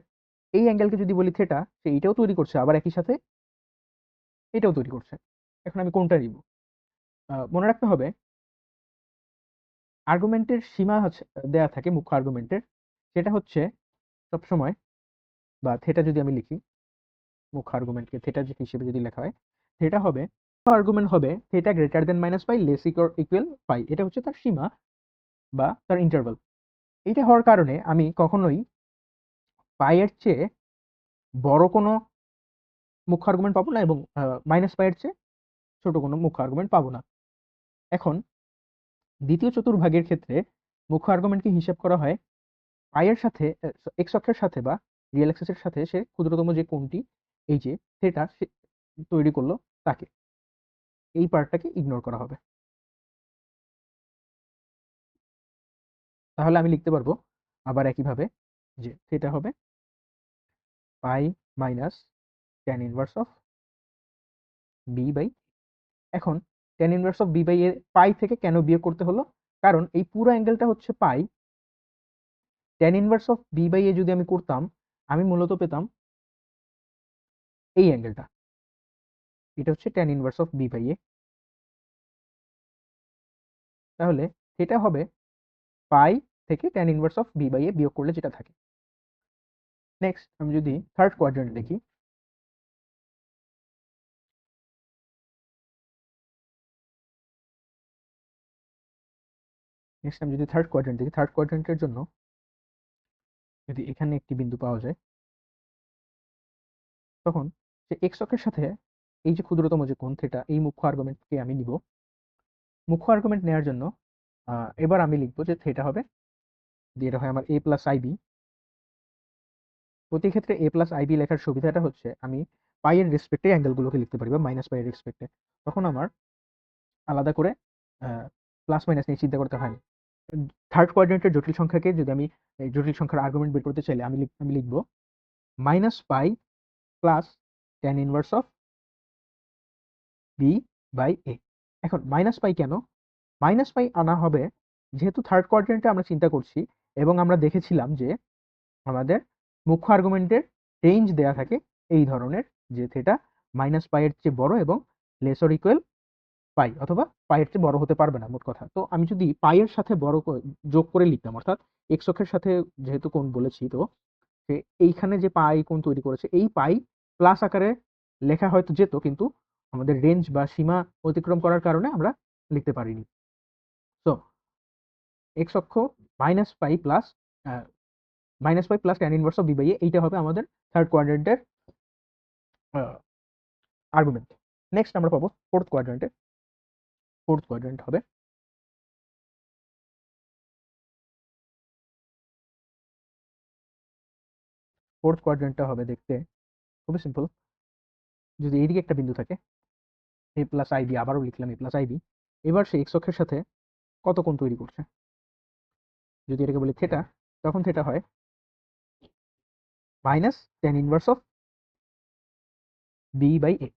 এই অ্যাঙ্গেলকে যদি বলি থিটা, সে এইটাও তৈরি করছে, আবার একই সাথে এটাও তৈরি করছে। এখন আমি কোনটা নিব? মনে রাখতে হবে আর্গুমেন্টের সীমা হচ্ছে দেয়া থাকে মুখ্য আর্গুমেন্টের, সেটা হচ্ছে সবসময়, বা থিটা যদি আমি লিখি, মুখ্য আর্গুমেন্টকে থিটা হিসেবে যদি লেখা হয়, থিটা হবে, আর্গুমেন্ট হবে থিটা গ্রেটার দেন মাইনাস পাই লেস ইকুয়াল পাই। এটা হচ্ছে তার সীমা বা তার ইন্টারভাল। এইটা হওয়ার কারণে আমি কখনোই পাই এর চেয়ে বড় কোনো মুখ্য আর্গুমেন্ট পাবো না, এবং মাইনাস পাই এর চেয়ে ছোট কোনো মুখ্য আর্গুমেন্ট পাবো না। এখন দ্বিতীয় চতুর্ভাগের ক্ষেত্রে মুখ্য আর্গুমেন্টকে হিসাব করা হয় পাই এর সাথে, এক্স অক্ষের সাথে বা রিয়েল অ্যাক্সিসের সাথে সে ক্ষুদ্রতম যে কোণটি, এই যে থিটা তৈরি করলো, তাকে, এই পার্টটাকে ইগনোর করা হবে। তাহলে আমি লিখতে পারবো আবার একইভাবে যে থিটা হবে pi minus tan inverse of B by. এখন tan inverse of B by এর পাই থেকে কেন বিয়োগ করতে হলো? কারণ এই পুরো অ্যাঙ্গেলটা হচ্ছে pi, tan inverse of B by A যদি আমি করতাম, আমি মূলত পেতাম এই অ্যাঙ্গেলটা, এটা হচ্ছে tan inverse of B by A. তাহলে এটা হবে পাই থেকে tan inverse of B by A বিয়োগ করলে যেটা থাকে। নেক্সট আমি যদি থার্ড কোয়াড্রেন্ট দেখি, থার্ড কোয়াড্রেন্টের জন্য যদি এখানে একটি বিন্দু পাওয়া যায়, তখন সে এক্স অক্ষের সাথে এই যে ক্ষুদ্রতম যে কোণ থিটা, এই মুখ্য আর্গুমেন্টকে আমি নিব। মুখ্য আর্গুমেন্ট নেওয়ার জন্য এবার আমি লিখবো যে থিটা হবে, দিয়ে এটা হয় আমার এ প্লাস আইবি। প্রতি ক্ষেত্রে এ প্লাস আইবি লেখার সুবিধাটা হচ্ছে আমি পাই এর রেসপেক্টে অ্যাঙ্গেলগুলোকে লিখতে পারি, বা মাইনাস পাই এর রেসপেক্টে, তখন আমার আলাদা করে প্লাস মাইনাস নিয়ে চিন্তা করতে হয় না। থার্ড কোয়াড্রেন্টের জটিল সংখ্যাকে যদি আমি এই জটিল সংখ্যার আর্গুমেন্ট বের করতে চাইলে আমি লিখবো minus pi plus tan inverse of B by A. এখন মাইনাস পাই কেন? মাইনাস পাই আনা হবে যেহেতু থার্ড কোয়াড্রেন্টে আমরা চিন্তা করছি, এবং আমরা দেখেছিলাম যে আমাদের মুখ্য আর্গুমেন্টের রেঞ্জ দেয়া থাকে এই ধরনের, যে থিটা মাইনাস পাই এর চেয়ে বড় এবং লেস অর ইকুয়াল পাই, অথবা পাই এর চেয়ে বড় হতে পারবে না, মোট কথা। তো আমি যদি পাই এর সাথে বড় যোগ করে লিখতাম, অর্থাৎ এক্স অক্ষের সাথে যেহেতু কোণ বলেছি, তো এইখানে যে পাই কোণ তৈরি করেছে, এই পাই প্লাস আকারে লেখা হয়তো যেত, কিন্তু আমাদের রেঞ্জ বা সীমা অতিক্রম করার কারণে আমরা লিখতে পারিনি। সো এক্স অক্ষ -π plus -π plus tan inverse of B by A, এইটা হবে আমাদের থার্ড কোয়াড্রেন্টের আর্গুমেন্ট। নেক্সট আমরা পাবো ফোর্থ কোয়াড্রেন্টে। ফোর্থ কোয়াড্রেন্ট হবে দেখতে খুবই সিম্পল। যদি এইদিকে একটা বিন্দু থাকে, এ প্লাস আইবি, আবারও লিখলাম এ প্লাস আইবি, এবার সে এক্স অক্ষের সাথে কত কোণ তৈরি করছে, যদি এটাকে বলি থেটা, তখন থেটা হয় minus tan inverse of B by A.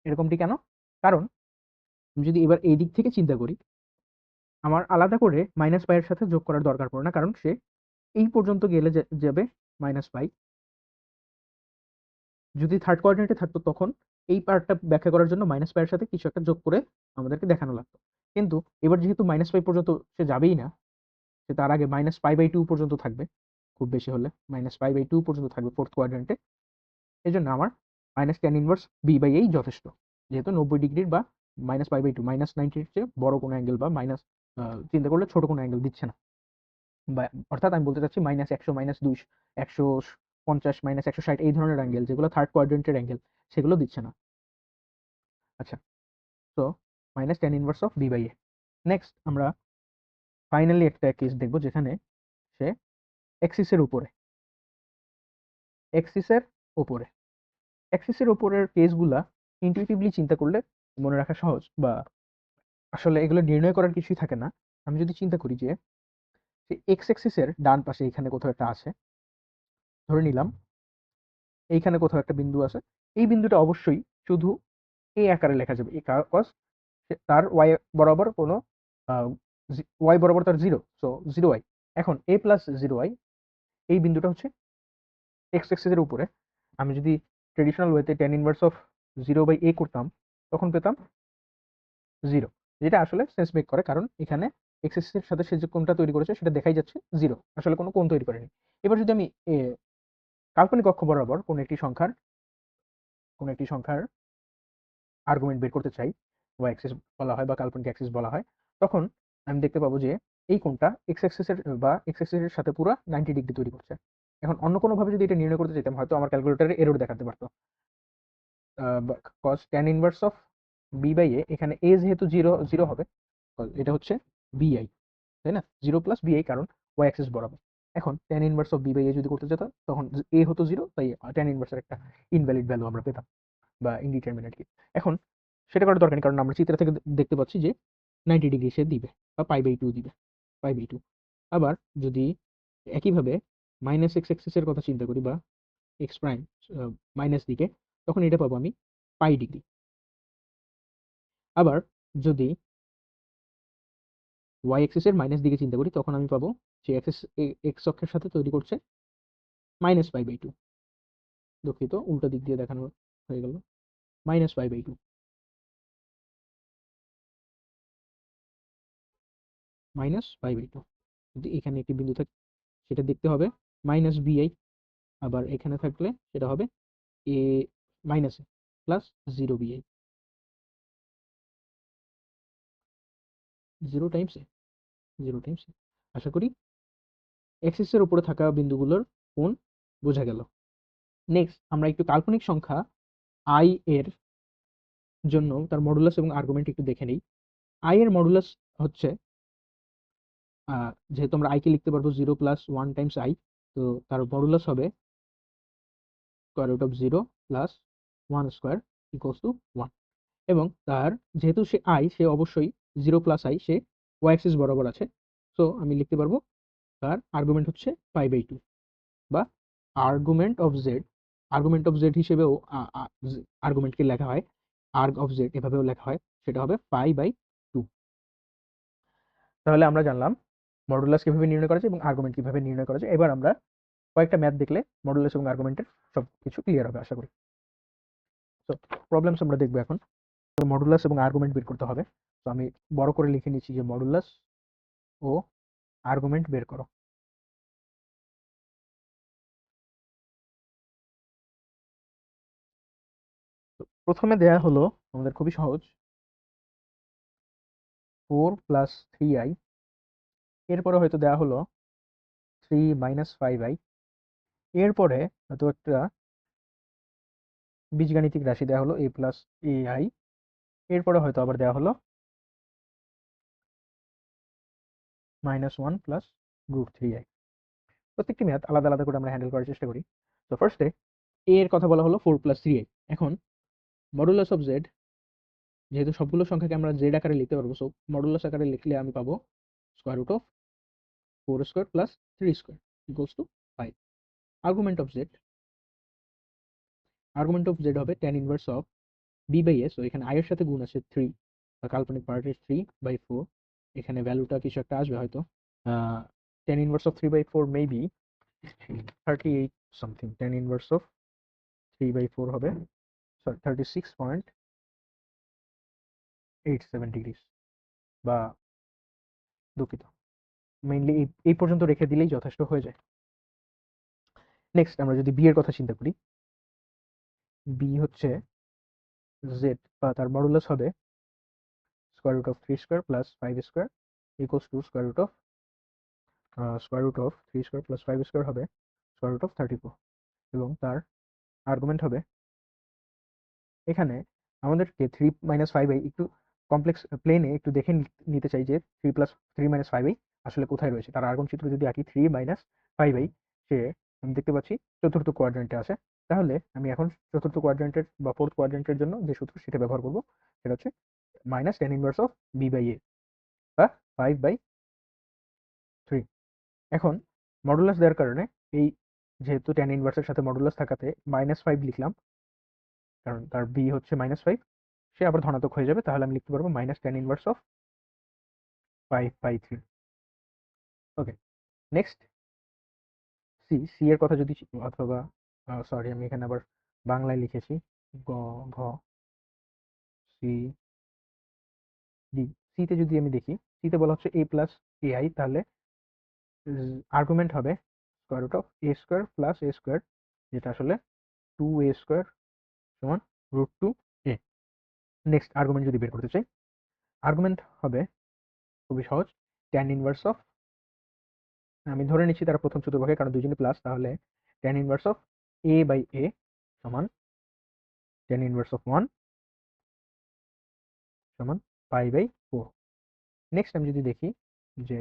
এরকমটি কেন? কারণ আমি যদি এবার এই দিক থেকে চিন্তা করি, আমার আলাদা করে মাইনাস পাইয়ের সাথে যোগ করার দরকার পড়ে না, কারণ সে এই পর্যন্ত গেলে যাবে -π। যদি থার্ড কোয়াড্রেন্টে থাকতো তখন এই পার্টটা ব্যাখ্যা করার জন্য -π এর সাথে কিছু একটা যোগ করে আমাদেরকে দেখানো লাগতো। কিন্তু এবার যেহেতু -π পর্যন্ত সে যাবেই না, সে তার আগে -π/2 পর্যন্ত থাকবে, খুব বেশি হলে -π/2 পর্যন্ত থাকবে ফোর্থ কোয়াড্রেন্টে। এই জন্য আমার -ট্যান ইনভার্স বি বাই এই যথেষ্ট, যেহেতু 90° বা -π/2 -90-র চেয়ে বড় কোনো অ্যাঙ্গেল বা মাইনাস চিন্তা করলে ছোট কোনো অ্যাঙ্গেল দিচ্ছে না। বা অর্থাৎ আমি বলতে চাচ্ছি -100, -200, 150, -160 এই ধরনের অ্যাঙ্গেল, যেগুলো থার্ড কোয়াড্রেন্টের অ্যাঙ্গেল, সেগুলো দিচ্ছে না। আচ্ছা, তো -tan inverse of B by A. Next আমরা ফাইনালি একটা কেস দেখব যেখানে সে এক্সিসের উপরে, এক্সিসের উপরে এক্সিসের উপরের কেসগুলা ইনটিউটিভলি চিন্তা করলে মনে রাখা সহজ, বা আসলে এগুলো নির্ণয় করার কিছুই থাকে না। আমি যদি চিন্তা করি যে এক্স এক্সিসের ডান পাশে এখানে কোথাও একটা আছে, ধরে নিলাম এইখানে কোথাও একটা বিন্দু আছে, এই বিন্দুটা অবশ্যই শুধু এ আকারে লেখা যাবে, কজ তার ওয়াই বরাবর কোনো ওয়াই বরাবর তার 0, সো 0y। এখন a প্লাস 0y, এই বিন্দুটা হচ্ছে এক্স এক্সিসের উপরে। আমি যদি ট্রেডিশনাল ওয়েতে ট্যান ইনভার্স অফ 0/a করতাম, তখন পেতাম 0, যেটা আসলে সেন্স মেক করে, কারণ এখানে এক্স এক্সিসের সাথে সে যে কোণটা তৈরি করেছে সেটা দেখাই যাচ্ছে 0, আসলে কোনো কোণ তৈরি করেনি। এবার যদি আমি কাল্পনিক অক্ষ বরাবর কোনো একটি সংখ্যার আর্গুমেন্ট বের করতে চাই, ওয়াই অ্যাক্সিস বলা হয় বা কাল্পনিক অ্যাক্সিস বলা হয়, তখন আমি দেখতে পাবো যে এই কোণটা এক্স অ্যাক্সিসের বা এক্স অ্যাক্সিসের সাথে পুরো 90° তৈরি করছে। এখন অন্য কোনোভাবে যদি এটা নির্ণয় করতে চাইতাম, হয়তো আমার ক্যালকুলেটরে এরর দেখাতে পারতো, cause tan inverse of B by A, এখানে এ যেহেতু 0 হবে, এটা হচ্ছে বিআই, তাই না? 0 প্লাস বিআই, কারণ ওয়াই অ্যাক্সিস বরাবর। এখন tan inverse of B by A যদি করতে যেতাম, তখন এ হতো 0, তাই ট্যান ইনভার্সের একটা ইনভ্যালিড ভ্যালু আমরা পেতাম, বা ইনডিটারমিনেট কি। এখন সেটা করার দরকার নেই, কারণ আমরা চিত্র থেকে দেখতে পাচ্ছি যে 90° সে দিবে, বা π/2 দিবে, π/2। আবার যদি একইভাবে মাইনাস এক্স এক্সিসের কথা চিন্তা করি, বা এক্স প্রাইম মাইনাস দিকে, তখন এটা পাবো আমি π°। আবার যদি ওয়াই অ্যাক্সিসের মাইনাস দিকে চিন্তা করি, তখন আমি পাবো যে এক্স এক্স অক্ষের সাথে তৈরি করছে -π/2। দুঃখিত, উল্টো দিক দিয়ে দেখানো হয়ে গেল, -π/2, -π/2। যদি এখানে একটি বিন্দু থাকে, সেটা দেখতে হবে -biআই, আবার এখানে থাকলে সেটা হবে এ মাইনাস এ প্লাস 0biআই, 0 টাইমস এ, 0 টাইমস এ। আশা করি এক্সিসের উপরে থাকা বিন্দুগুলোর কোণ বোঝা গেল। নেক্সট আমরা একটু কাল্পনিক সংখ্যা আই এর জন্য তার মডুলাস এবং আর্গুমেন্ট একটু দেখে নিই। আই এর মডুলাস হচ্ছে, যেহেতু আমরা আই কে লিখতে পারবো 0 প্লাস 1 টাইমস আই, তো তার মডুলাস হবে √0 প্লাস 1 স্কোয়ার ইকুয়ালস টু 1। এবং তার যেহেতু সে আই, সে অবশ্যই 0 প্লাস আই, সে ওয়াই অ্যাক্সিস বরাবর আছে, সো আমি লিখতে পারবো তার আর্গুমেন্ট হচ্ছে π/2, বা আর্গুমেন্ট অফ জেড হিসেবেও আর্গুমেন্টকে লেখা হয়, আর্গ অফ জেড এভাবেও লেখা হয়, সেটা হবে π/2। তাহলে আমরা জানলাম মডুলাস কিভাবে নির্ণয় করা যায় এবং আর্গুমেন্ট কিভাবে নির্ণয় করা যায়। এবার আমরা কয়েকটা ম্যাথ দেখলে মডুলাস এবং আর্গুমেন্টের সব কিছু ক্লিয়ার হবে আশা করি। তো প্রবলেমস আমরা দেখবো এখন। মডুলাস এবং আর্গুমেন্ট বের করতে হবে, তো আমি বড় করে লিখে নিচ্ছি যে মডুলাস ও আর্গুমেন্ট বের করো। তো প্রথমে দেয়া হলো আমাদের খুবই সহজ, 4 + 3i, এরপরে হয়তো দেয়া হলো 3 - 5i, এরপরে হয়তো একটা বীজগাণিতিক রাশি দেওয়া হলো a+ai, এরপরে হয়তো আবার দেওয়া হলো -1 + √3i। প্রত্যেকটি ম্যাথ আলাদা আলাদা করে আমরা হ্যান্ডেল করার চেষ্টা করি। তো ফার্স্টে এর কথা বলা হলো 4 + 3i। এখন মডুলাস অফ জেড, যেহেতু সবগুলো সংখ্যাকে আমরা জেড আকারে লিখতে পারবো, সো মডুলাস আকারে লিখলে আমি পাবো √4² + 3² = 5। আর্গুমেন্ট অফ জেড হবে tan inverse of b/a, so এখানে i এর সাথে গুণ আছে 3, বা কাল্পনিক পার্টের 3/4, এখানে ভ্যালুটা কিছু একটা আসবে হয়তো। tan inverse of 3/4 maybe 38 something, tan inverse of 3/4 হবে, সরি, 36.87 ডিগ্রি, বা দুঃখিত, মেইনলি এই পর্যন্ত রেখে দিলেই যথেষ্ট হয়ে যায়। নেক্সট আমরা যদি বি এর কথা চিন্তা করি, বি হচ্ছে জেড, বা তার মডুলাস হবে √3² + 5² = √3² + 5² হবে √34, এবং তার আর্গুমেন্ট হবে, এখানে আমাদেরকে 3 - 5i একটু কমপ্লেক্স প্লেনে একটু দেখে নিতে চাই যে 3 - 5i আসলে কোথায় রয়েছে। তার আর্গন চিত্র যদি আঁকি 3 - 5i, সে আমি দেখতে পাচ্ছি চতুর্থ কোয়াড্রেন্টে আছে। তাহলে আমি এখন চতুর্থ কোয়াড্রেন্টের বা ফোর্থ কোয়াড্রেন্টের জন্য যে সূত্র সেটা ব্যবহার করব, সেটা হচ্ছে -tan ইনভার্স অফ b/a, বা 5/3। এখন মডুলাস দেওয়ার কারণে এই, যেহেতু tan ইনভার্সের সাথে মডুলাস থাকাতে -5 লিখলাম, কারণ তার বি হচ্ছে -5, সে আবার ধনাত্মক হয়ে যাবে, তাহলে আমি লিখতে পারবো -tan inverse of 5/3। Okay, next C এর কথা যদি, অথবা সরি, আমি এখানে আবার বাংলায় লিখেছি, গ, ঘ, সি, ডি। সিতে যদি আমি দেখি, সিতে বলা হচ্ছে a+ai, তাহলে আর্গুমেন্ট হবে √a² + a², যেটা আসলে 2a² সমান √2a। নেক্সট আর্গুমেন্ট যদি বের করতে চাই, আর্গুমেন্ট হবে খুবই সহজ, tan ইনভার্স অফ, আমি ধরে নিচ্ছি তারা প্রথম চতুর্ভাগে, কারণ দুজনই প্লাস, তাহলে tan ইনভার্স অফ a/a সমান tan ইনভার্স অফ 1 সমান π/4। নেক্সট আমি যদি দেখি যে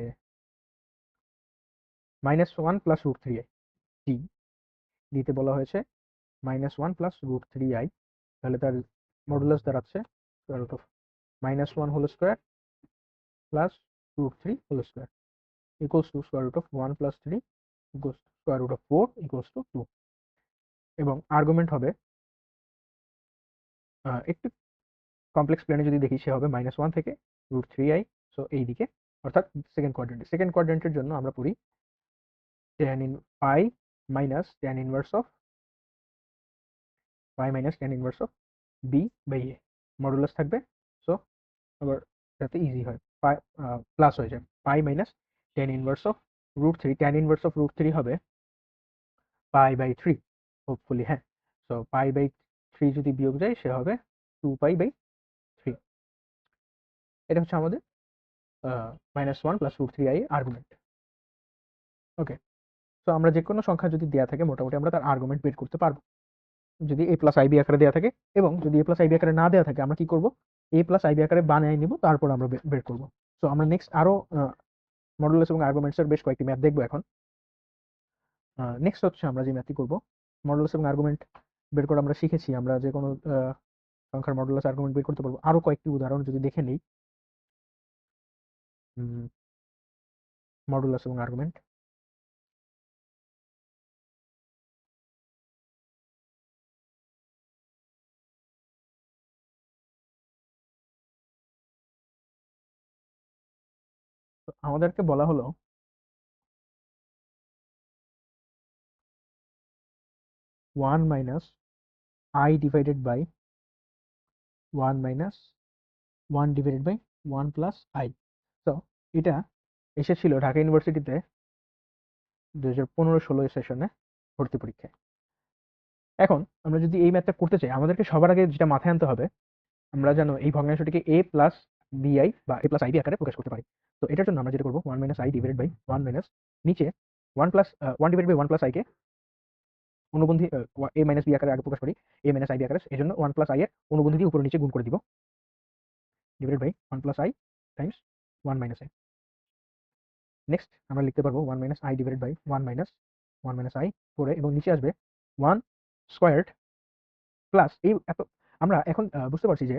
-1 + √3i, ডি, দিতে বলা হয়েছে -1 + √3i, তাহলে তার মডুলাস দাঁড়াচ্ছে √(-1 হোল স্কয়ার + √3 হোল স্কয়ার) =(1 + 3 √4 = 2)। এবং আর্গুমেন্ট হবে, একটু কমপ্লেক্স প্লেনে যদি দেখি, সে হবে -1 থেকে √3i, সো এই দিকে, অর্থাৎ সেকেন্ড কোয়াড্রেন্টের জন্য আমরা পড়ি tan in pi tan inverse of b/a, modulus থাকবে, সো আবার যাতে ইজি হয়, প্লাস হয়ে যায়, pi minus tan inverse of √3, tan inverse of √3 হবে π/3, হোপফুলি, হ্যাঁ। সো π/3 যদি বিয়োগ যায়, সে হবে 2π/3। এটা হচ্ছে আমাদের -1 + √3i আর্গুমেন্ট। ওকে, তো আমরা যে কোনো সংখ্যা যদি দেওয়া থাকে, মোটামুটি আমরা তার আর্গুমেন্ট বের করতে পারবো, যদি a+ib আকারে দেওয়া থাকে। এবং যদি a+ib আকারে না দেওয়া থাকে, আমরা কি করব, a+ib আকারে বানিয়ে নিব, তারপর আমরা বের করব। তো আমরা নেক্সট আরো মডুলাস এবং আর্গুমেন্টস এর বেশ কয়েকটি ম্যাথ দেখবো এখন। নেক্সট হচ্ছে আমরা যে ম্যাথটি করব, মডুলাস এবং আর্গুমেন্ট বের করা আমরা শিখেছি, আমরা যে কোনো সংখ্যার মডুলাস আর্গুমেন্ট বের করতে পারবো। আরো কয়েকটি উদাহরণ যদি দেখে নিই, মডুলাস এবং আর্গুমেন্ট, আমাদেরকে বলা হলো 1 - i divided by 1 - 1 divided by 1 + i। তো এটা এসেছিল ঢাকা ইউনিভার্সিটিতে 2015-16 সেশনে ভর্তি পরীক্ষায়। এখন আমরা যদি এই ম্যাথটা করতে চাই, আমাদেরকে সবার আগে যেটা মাথায় আনতে হবে, আমরা জানো এই ভগ্নাংশটিকে a প্লাস বিআই বা a প্লাস আইবি আকারে প্রকাশ করতে পারি। তো এটার জন্য আমরা যেটা করবো, 1 minus i divided by 1 minus নিচে 1 প্লাস 1 ডিভাইড বাই 1 প্লাস আইকে অনুবন্ধী a মাইনাস বি আকারে আগে প্রকাশ করি, a মাইনাস আইবি আকারে, এই জন্য 1 প্লাস আই এর অনুবন্ধী দিয়ে উপরে নিচে গুণ করে দিব, divided by 1 plus i times 1 minus i. Next আমরা লিখতে পারবো 1 minus i divided by 1 minus i পরে, এবং নিচে আসবে 1 স্কোয়ার্ড প্লাস এই এত আমরা এখন বুঝতে পারছি যে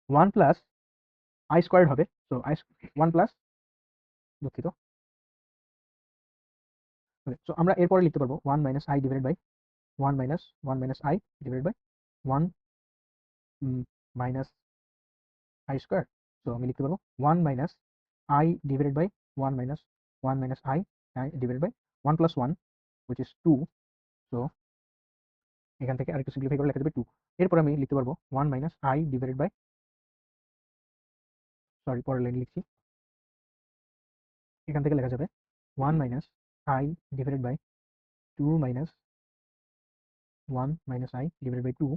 1 প্লাস আই স্কোয়ার্ড হবে, তো আই 1 প্লাস, দুঃখিত, তো আমরা এরপরে লিখতে পারবো 1 minus i divided by 1 minus i divided by 1 minus i square. তো আমি লিখতে পারবো 1 minus i divided by 1 minus i divided by 1 plus 1 which is 2। তো এখান থেকে আরেকটু সিম্পলিফাই করে লেখা যাবে 2। এরপর আমি লিখতে পারবো 1 minus i divided by, sorry পরের লাইন লিখছি, এখান থেকে লেখা যাবে 1 minus i divided by 2 minus 1 minus i divided by 2।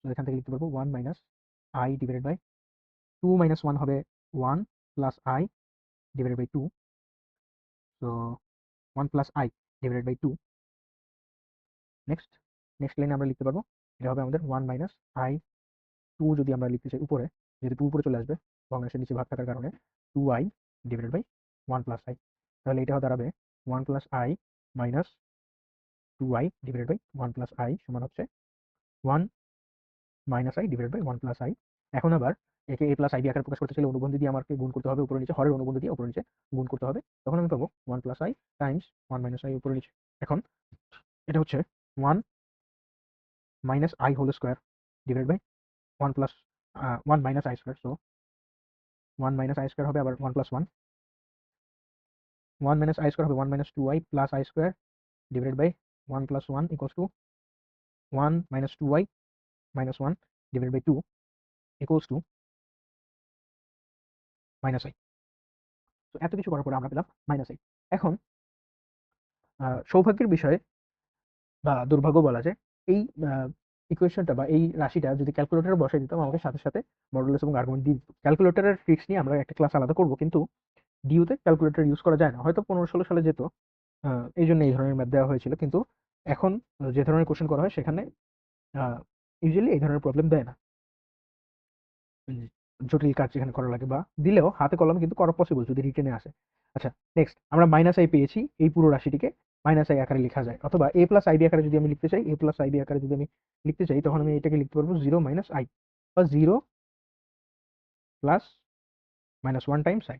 তো এখান থেকে লিখতে পারবো 1 minus i divided by 2 minus 1 হবে 1 প্লাস আই ডিভাইডেড বাই 2। তো 1 plus i divided by 2। Next লাইনে আমরা লিখতে পারবো, এটা হবে আমাদের 1 মাইনাস আই 2, যদি আমরা লিখতে চাই উপরে, যেহেতু 2 উপরে চলে আসবে ভগ্নাংশের নিচে ভাগ থাকার কারণে, 2i divided by 1 plus I. তাহলে এটা দাঁড়াবে 1 plus i minus 2i divided by 1 plus i সমান হচ্ছে 1 minus i divided by 1 plus i. এখন আবার একে a প্লাস আইবি আকারে প্রকাশ করতে চাইলে অনুবন্ধী দিয়ে আমাকে গুণ করতে হবে, উপরে নিচে হরের অনুবন্ধী দিয়ে উপরে নিচে গুণ করতে হবে, তখন আমি পাবো 1 plus i times 1 minus i উপরে নিচে। এখন এটা হচ্ছে 1 minus i whole square divide by 1 plus 1 minus i square. So 1 minus i square হবে আবার 1 প্লাস 1, 1 মাইনাস আই স্কোয়ার হবে 1 minus 2i plus i square divided by 1 plus 1 equals to 1 minus 2i minus 1 divided by 2 equals to minus i. তো এত কিছু করার পরে আমরা পেলাম মাইনাস আই। এখন সৌভাগ্যের বিষয়ে বা দুর্ভাগ্য বলা যায়, এই ইকুয়েশনটা বা এই রাশিটা যদি ক্যালকুলেটরে বসাই দিতাম, আমাকে সাথে সাথে মডুলাস এবং আর্গুমেন্ট দিয়ে দিত। ক্যালকুলেটরের ট্রিক্স নিয়ে আমরা একটা ক্লাস আলাদা করবো, কিন্তু ডিউতে ক্যালকুলেটর ইউজ করা যায় না, হয়তো 15-16 সালে যেত, এই জন্য এই ধরনের ম্যাথ দেওয়া হয়েছিল। কিন্তু এখন যে ধরনের কোশ্চেন করা হয় সেখানে ইউজুয়ালি এই ধরনের প্রবলেম দেয় না, জটিল কাজ যেখানে করা লাগে, বা দিলেও হাতে কলমে কিন্তু করা পসিবল যদি রিটেনে আসে। আচ্ছা, নেক্সট আমরা মাইনাস আই পেয়েছি, এই পুরো রাশিটিকে মাইনাস আই আকারে লেখা যায়, অথবা এ প্লাস আইবি আকারে যদি আমি লিখতে চাই, তখন আমি এটাকে লিখতে পারবো 0 মাইনাস আই বা 0 প্লাস মাইনাস 1 টাইমস আই।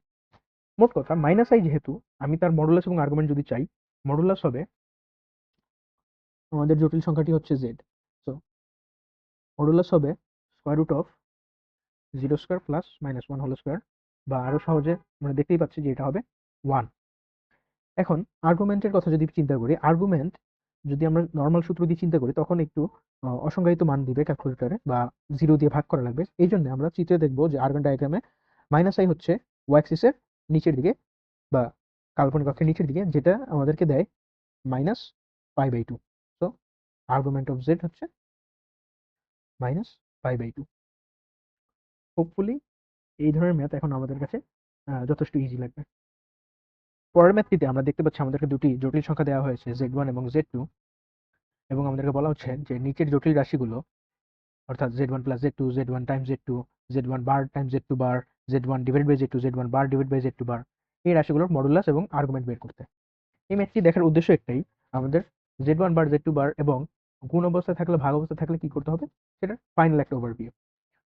মোট কথা মাইনাস আই যেহেতু, আমি তার মডুলাস এবং আর্গুমেন্ট যদি চাই, মডুলাস হবে, আমাদের জটিল সংখ্যাটি হচ্ছে জেড, তো মডুলাস হবে square root of 0 square plus minus 1 whole square, বা আরো সহজে আমরা দেখতেই পাচ্ছি যে এটা হবে 1। এখন আর্গুমেন্টের কথা যদি চিন্তা করি, আর্গুমেন্ট যদি আমরা নর্মাল সূত্র দিয়ে চিন্তা করি, তখন একটু অসংজ্ঞায়িত মান দিবে ক্যালকুলেটরে, বা 0 দিয়ে ভাগ করা লাগবে। এই জন্য আমরা চিত্রে দেখবো যে আর্গান ডায়াগ্রামে মাইনাস আই হচ্ছে ওয়াই অ্যাক্সিসের নিচের দিকে বা কাল্পনিক অক্ষের নিচের দিকে, যেটা আমাদেরকে দেয় মাইনাস পাই বাই 2। তো আর্গুমেন্ট অফ জেড হচ্ছে মাইনাস পাই বাই 2। হোপফুলি এই ধরনের ম্যাথ এখন আমাদের কাছে যথেষ্ট ইজি লাগবে। পরের ম্যাথটিতে আমরা দেখতে পাচ্ছি আমাদেরকে দুটি জটিল সংখ্যা দেওয়া হয়েছে, z1 এবং z2, এবং আমাদেরকে বলা হচ্ছে যে নিচের জটিল রাশিগুলো, অর্থাৎ z1 plus z2, z1 times z2, z1 bar times z2 bar, z1 divide by z2, z1 bar divide by z2 bar, এই রাশিগুলোর মডুলাস এবং আর্গুমেন্ট বের করতে। এই ম্যাথটি দেখার উদ্দেশ্য একটাই, আমাদের z1 বার z2 বার এবং গুণ অবস্থায় থাকলে, ভাগ অবস্থায় থাকলে কি করতে হবে, সেটা ফাইনাল একটা ওভারভিউ।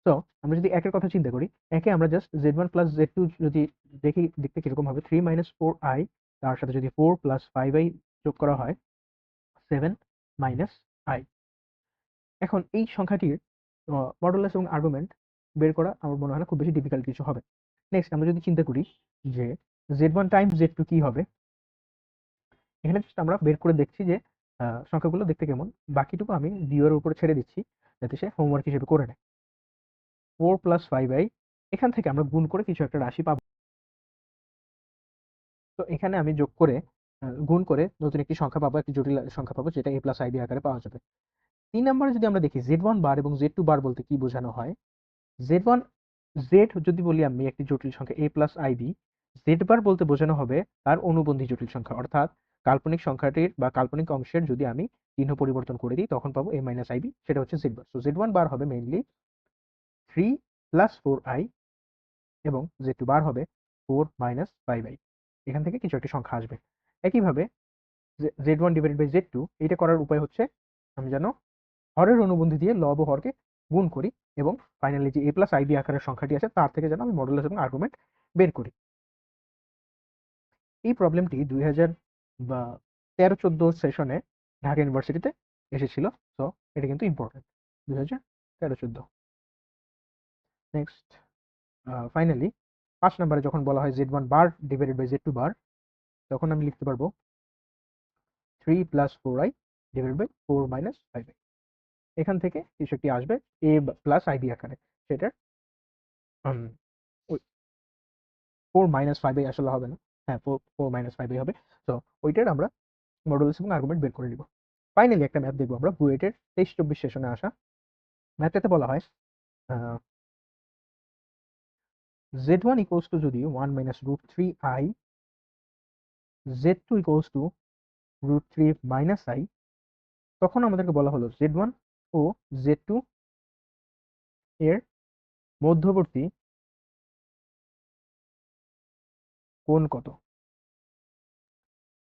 তো আমরা যদি একের কথা চিন্তা করি, একে আমরা জাস্ট z1 প্লাস z2 যদি দেখি, দেখতে কিরকম হবে, 3 মাইনাস 4i, তার সাথে যদি 4 প্লাস 5i যোগ করা হয় 7 মাইনাস আই। এখন এই সংখ্যাটির মডুলাস এবং আর্গুমেন্ট বের করা আমার মনে হয় না খুব বেশি ডিফিকাল্ট কিছু হবে। নেক্সট আমরা যদি চিন্তা করি যে z1 টাইমস z2 কি হবে, এখানে just আমরা বের করে দেখছি যে সংখ্যাগুলো দেখতে কেমন, বাকিটুকু আমি ডিওর উপরে ছেড়ে দিচ্ছি যাতে সে হোমওয়ার্ক হিসেবে করে নেয়। 4 প্লাস 5i, এখান থেকে আমরা গুণ করে কিছু একটা রাশি পাবো। তো এখানে আমি যোগ করে গুণ করে নতুন একটি সংখ্যা পাবো, একটি জটিল সংখ্যা পাবো, যেটা a প্লাস আইবি আকারে পাওয়া যাবে। 3 নম্বরে যদি আমরা দেখি z1 বার এবং z2 বার বলতে কি বোঝানো হয়। z1 z যদি বলি আমি একটি জটিল সংখ্যা a প্লাস আইবি, z বার বলতে বোঝানো হবে তার অনুবন্ধী জটিল সংখ্যা, অর্থাৎ কাল্পনিক সংখ্যাটির বা কাল্পনিক অংশের যদি আমি চিহ্ন পরিবর্তন করে দিই তখন পাবো a মাইনাস আইবি, সেটা হচ্ছে z বার। সো z1 বার হবে মেইনলি 3 প্লাস 4i এবং z2 বার হবে 4 মাইনাস 5i। এখান থেকে কিছু একটি সংখ্যা আসবে। একইভাবে z1 ডিভাইডেড বাই z2, এটা করার উপায় হচ্ছে আমি যেন হরের অনুবন্ধী দিয়ে লব ও হরকে গুণ করি এবং ফাইনালি যে a প্লাস আইবি আকারের সংখ্যাটি আছে তার থেকে যেন আমি মডুলাস এবং আর্গুমেন্ট বের করি। এই প্রবলেমটি 2013-14 সেশনে ঢাকা ইউনিভার্সিটিতে এসেছিল। সো এটা কিন্তু ইম্পর্টেন্ট, 2013-14। নেক্সট, ফাইনালি 5 নম্বরে যখন বলা হয় z1 bar divided by z2 বার, তখন আমি লিখতে পারবো 3 plus 4i divided by 4 minus 5i। এখান থেকে কিছু একটি আসবে a প্লাস আইবি আকারে, সেটার 4 মাইনাস 5i আসলে হবে না, হ্যাঁ 4 মাইনাস 5i হবে। তো ওইটার আমরা মডুলাস এবং আর্গুমেন্ট বের করে নিব। ফাইনালি একটা ম্যাথ দেখবো আমরা, বুয়েটের 23-24 সেশনে আসা। ম্যাথটাতে বলা হয় z1 ইকুয়ালস টু যদি 1 minus root 3i, z2 equals to root 3 minus i, তখন আমাদেরকে বলা হলো z1 ও z2 এর মধ্যবর্তী কোণ কত।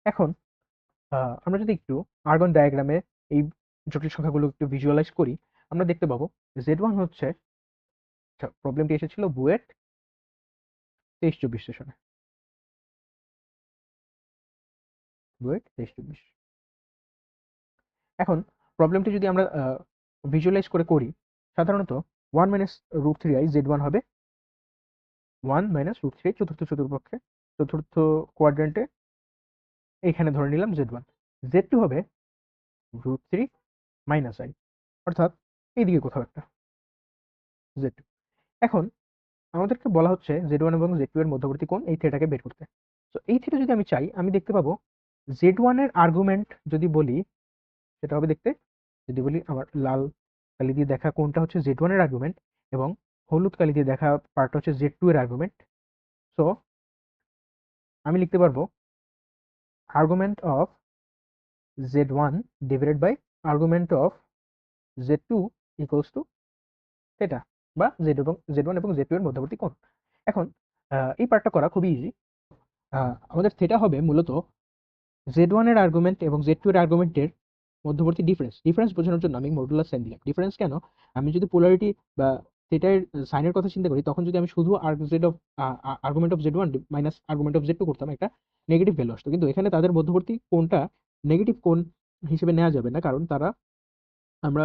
এখন আমরা যদি একটু আর্গন ডায়াগ্রামে এই জটিল সংখ্যাগুলো একটু ভিজুয়ালাইজ করি, আমরা দেখতে পাবো z1 হচ্ছে, প্রবলেমটি এসেছিল বুয়েট 23-24 সেশনে, বুয়েট 23-24। এখন প্রবলেমটি যদি আমরা ভিজুয়ালাইজ করে করি, সাধারণত 1 মাইনাস রুট 3i z1 হবে 1 মাইনাস রুট 3 চতুর্থ চতুর্পক্ষে, চতুর্থ কোয়াড্রেন্টে, এইখানে ধরে নিলাম z1। z2 হবে রুট 3 মাইনাস i, অর্থাৎ এইদিকে কোথাও একটা z2। এখন আমাদেরকে বলা হচ্ছে z1 এবং z2 এর মধ্যবর্তী কোণ এই থিটাকে বের করতে। তো এই থিটা যদি আমি চাই, আমি দেখতে পাবো z1 এর আর্গুমেন্ট যদি বলি, সেটা হবে দেখতে, যদি বলি আমার লাল কালি দিয়ে দেখা কোণটা হচ্ছে z1 এর আর্গুমেন্ট এবং হলুদ কালি দিয়ে দেখা পার্টটা হচ্ছে z2 এর আর্গুমেন্ট। সো আমি লিখতে পারবো argument of z1 divided by argument of z2 equals to theta, বা z1 এবং z2 এর মধ্যবর্তী কোণ। এখন এই পার্টটা করা খুবই ইজি। আমাদের থিটা হবে মূলত z1 এর আর্গুমেন্ট এবং z2 এর আর্গুমেন্টের মধ্যবর্তী ডিফারেন্স বোঝানোর জন্য আমি মডুলাস সাইন দিলাম। ডিফারেন্স কেন? আমি যদি পোলারিটি বা থিটার সাইনের কথা চিন্তা করি, তখন যদি আমি শুধু argument of z1 minus argument of z2 করতাম, একটা নেগেটিভ ভ্যালু আসতো। কিন্তু এখানে তাদের মধ্যবর্তী কোণটা নেগেটিভ কোণ হিসেবে নেওয়া যাবে না, কারণ তারা, আমরা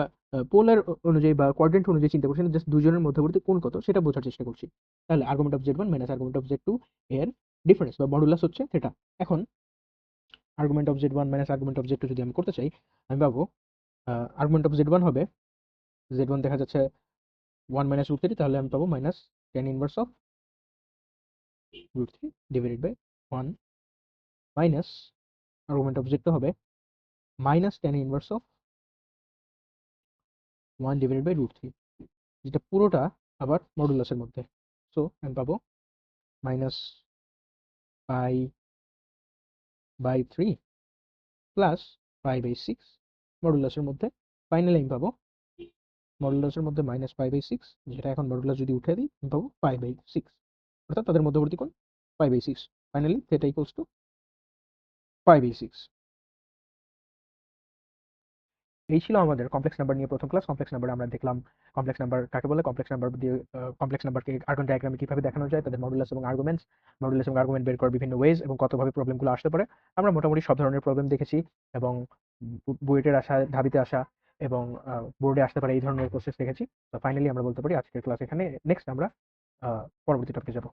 পোলার অনুযায়ী বা কোয়াড্রেন্ট অনুযায়ী চিন্তা করছি না, জাস্ট দুজনের মধ্যবর্তী কোণ কত সেটা বোঝার চেষ্টা করছি। তাহলে argument of z1 minus argument of z2 এর ডিফারেন্স বা মডুলাস হচ্ছে থিটা। এখন argument of z1 minus argument of z2 যদি আমি করতে চাই, আমি পাবো আর্গুমেন্ট অফ z1 হবে, z1 দেখা যাচ্ছে 1 মাইনাস রুট 3, তাহলে আমি পাবো minus tan inverse of root 3 divided by 1 minus argument of z2 হবে minus tan inverse of 1 divided by root 3, যেটা পুরোটা আবার মডুলাসের মধ্যে। সো আমি পাবো minus pi by 3 plus pi by 6 মডুলাসের মধ্যে। ফাইনালি আমি পাবো মডুলাসের মধ্যে মাইনাস পাই বাই 6, যেটা এখন মডুলাস যদি উঠে দিই আমি পাবো পাই বাই 6, অর্থাৎ তাদের মধ্যবর্তী কোণ pi by 6। Finally theta equals to pi by 6। এই ছিল আমাদের কমপ্লেক্স নাম্বার নিয়ে প্রথম ক্লাস। কমপ্লেক্স নাম্বার আমরা দেখলাম কমপ্লেক্স নাম্বার কাকে বলে, কমপ্লেক্স নাম্বার দিয়ে কমপ্লেক্স নাম্বারকে আর্গন ডায়াগ্রামে কিভাবে দেখানো যায়, তাদের মডুলাস এবং আর্গুমেন্ট বের করার বিভিন্ন ওয়েজ এবং কতভাবে প্রবলেমগুলো আসতে পারে। আমরা মোটামুটি সব ধরনের প্রবলেম দেখেছি এবং বুয়েটের আসা, ঢাবিতে আসা এবং বোর্ডে আসতে পারে এই ধরনের প্রসেস দেখেছি। তো ফাইনালি আমরা বলতে পারি আজকের ক্লাস এখানে। নেক্সট আমরা পরবর্তী টপিকে যাব।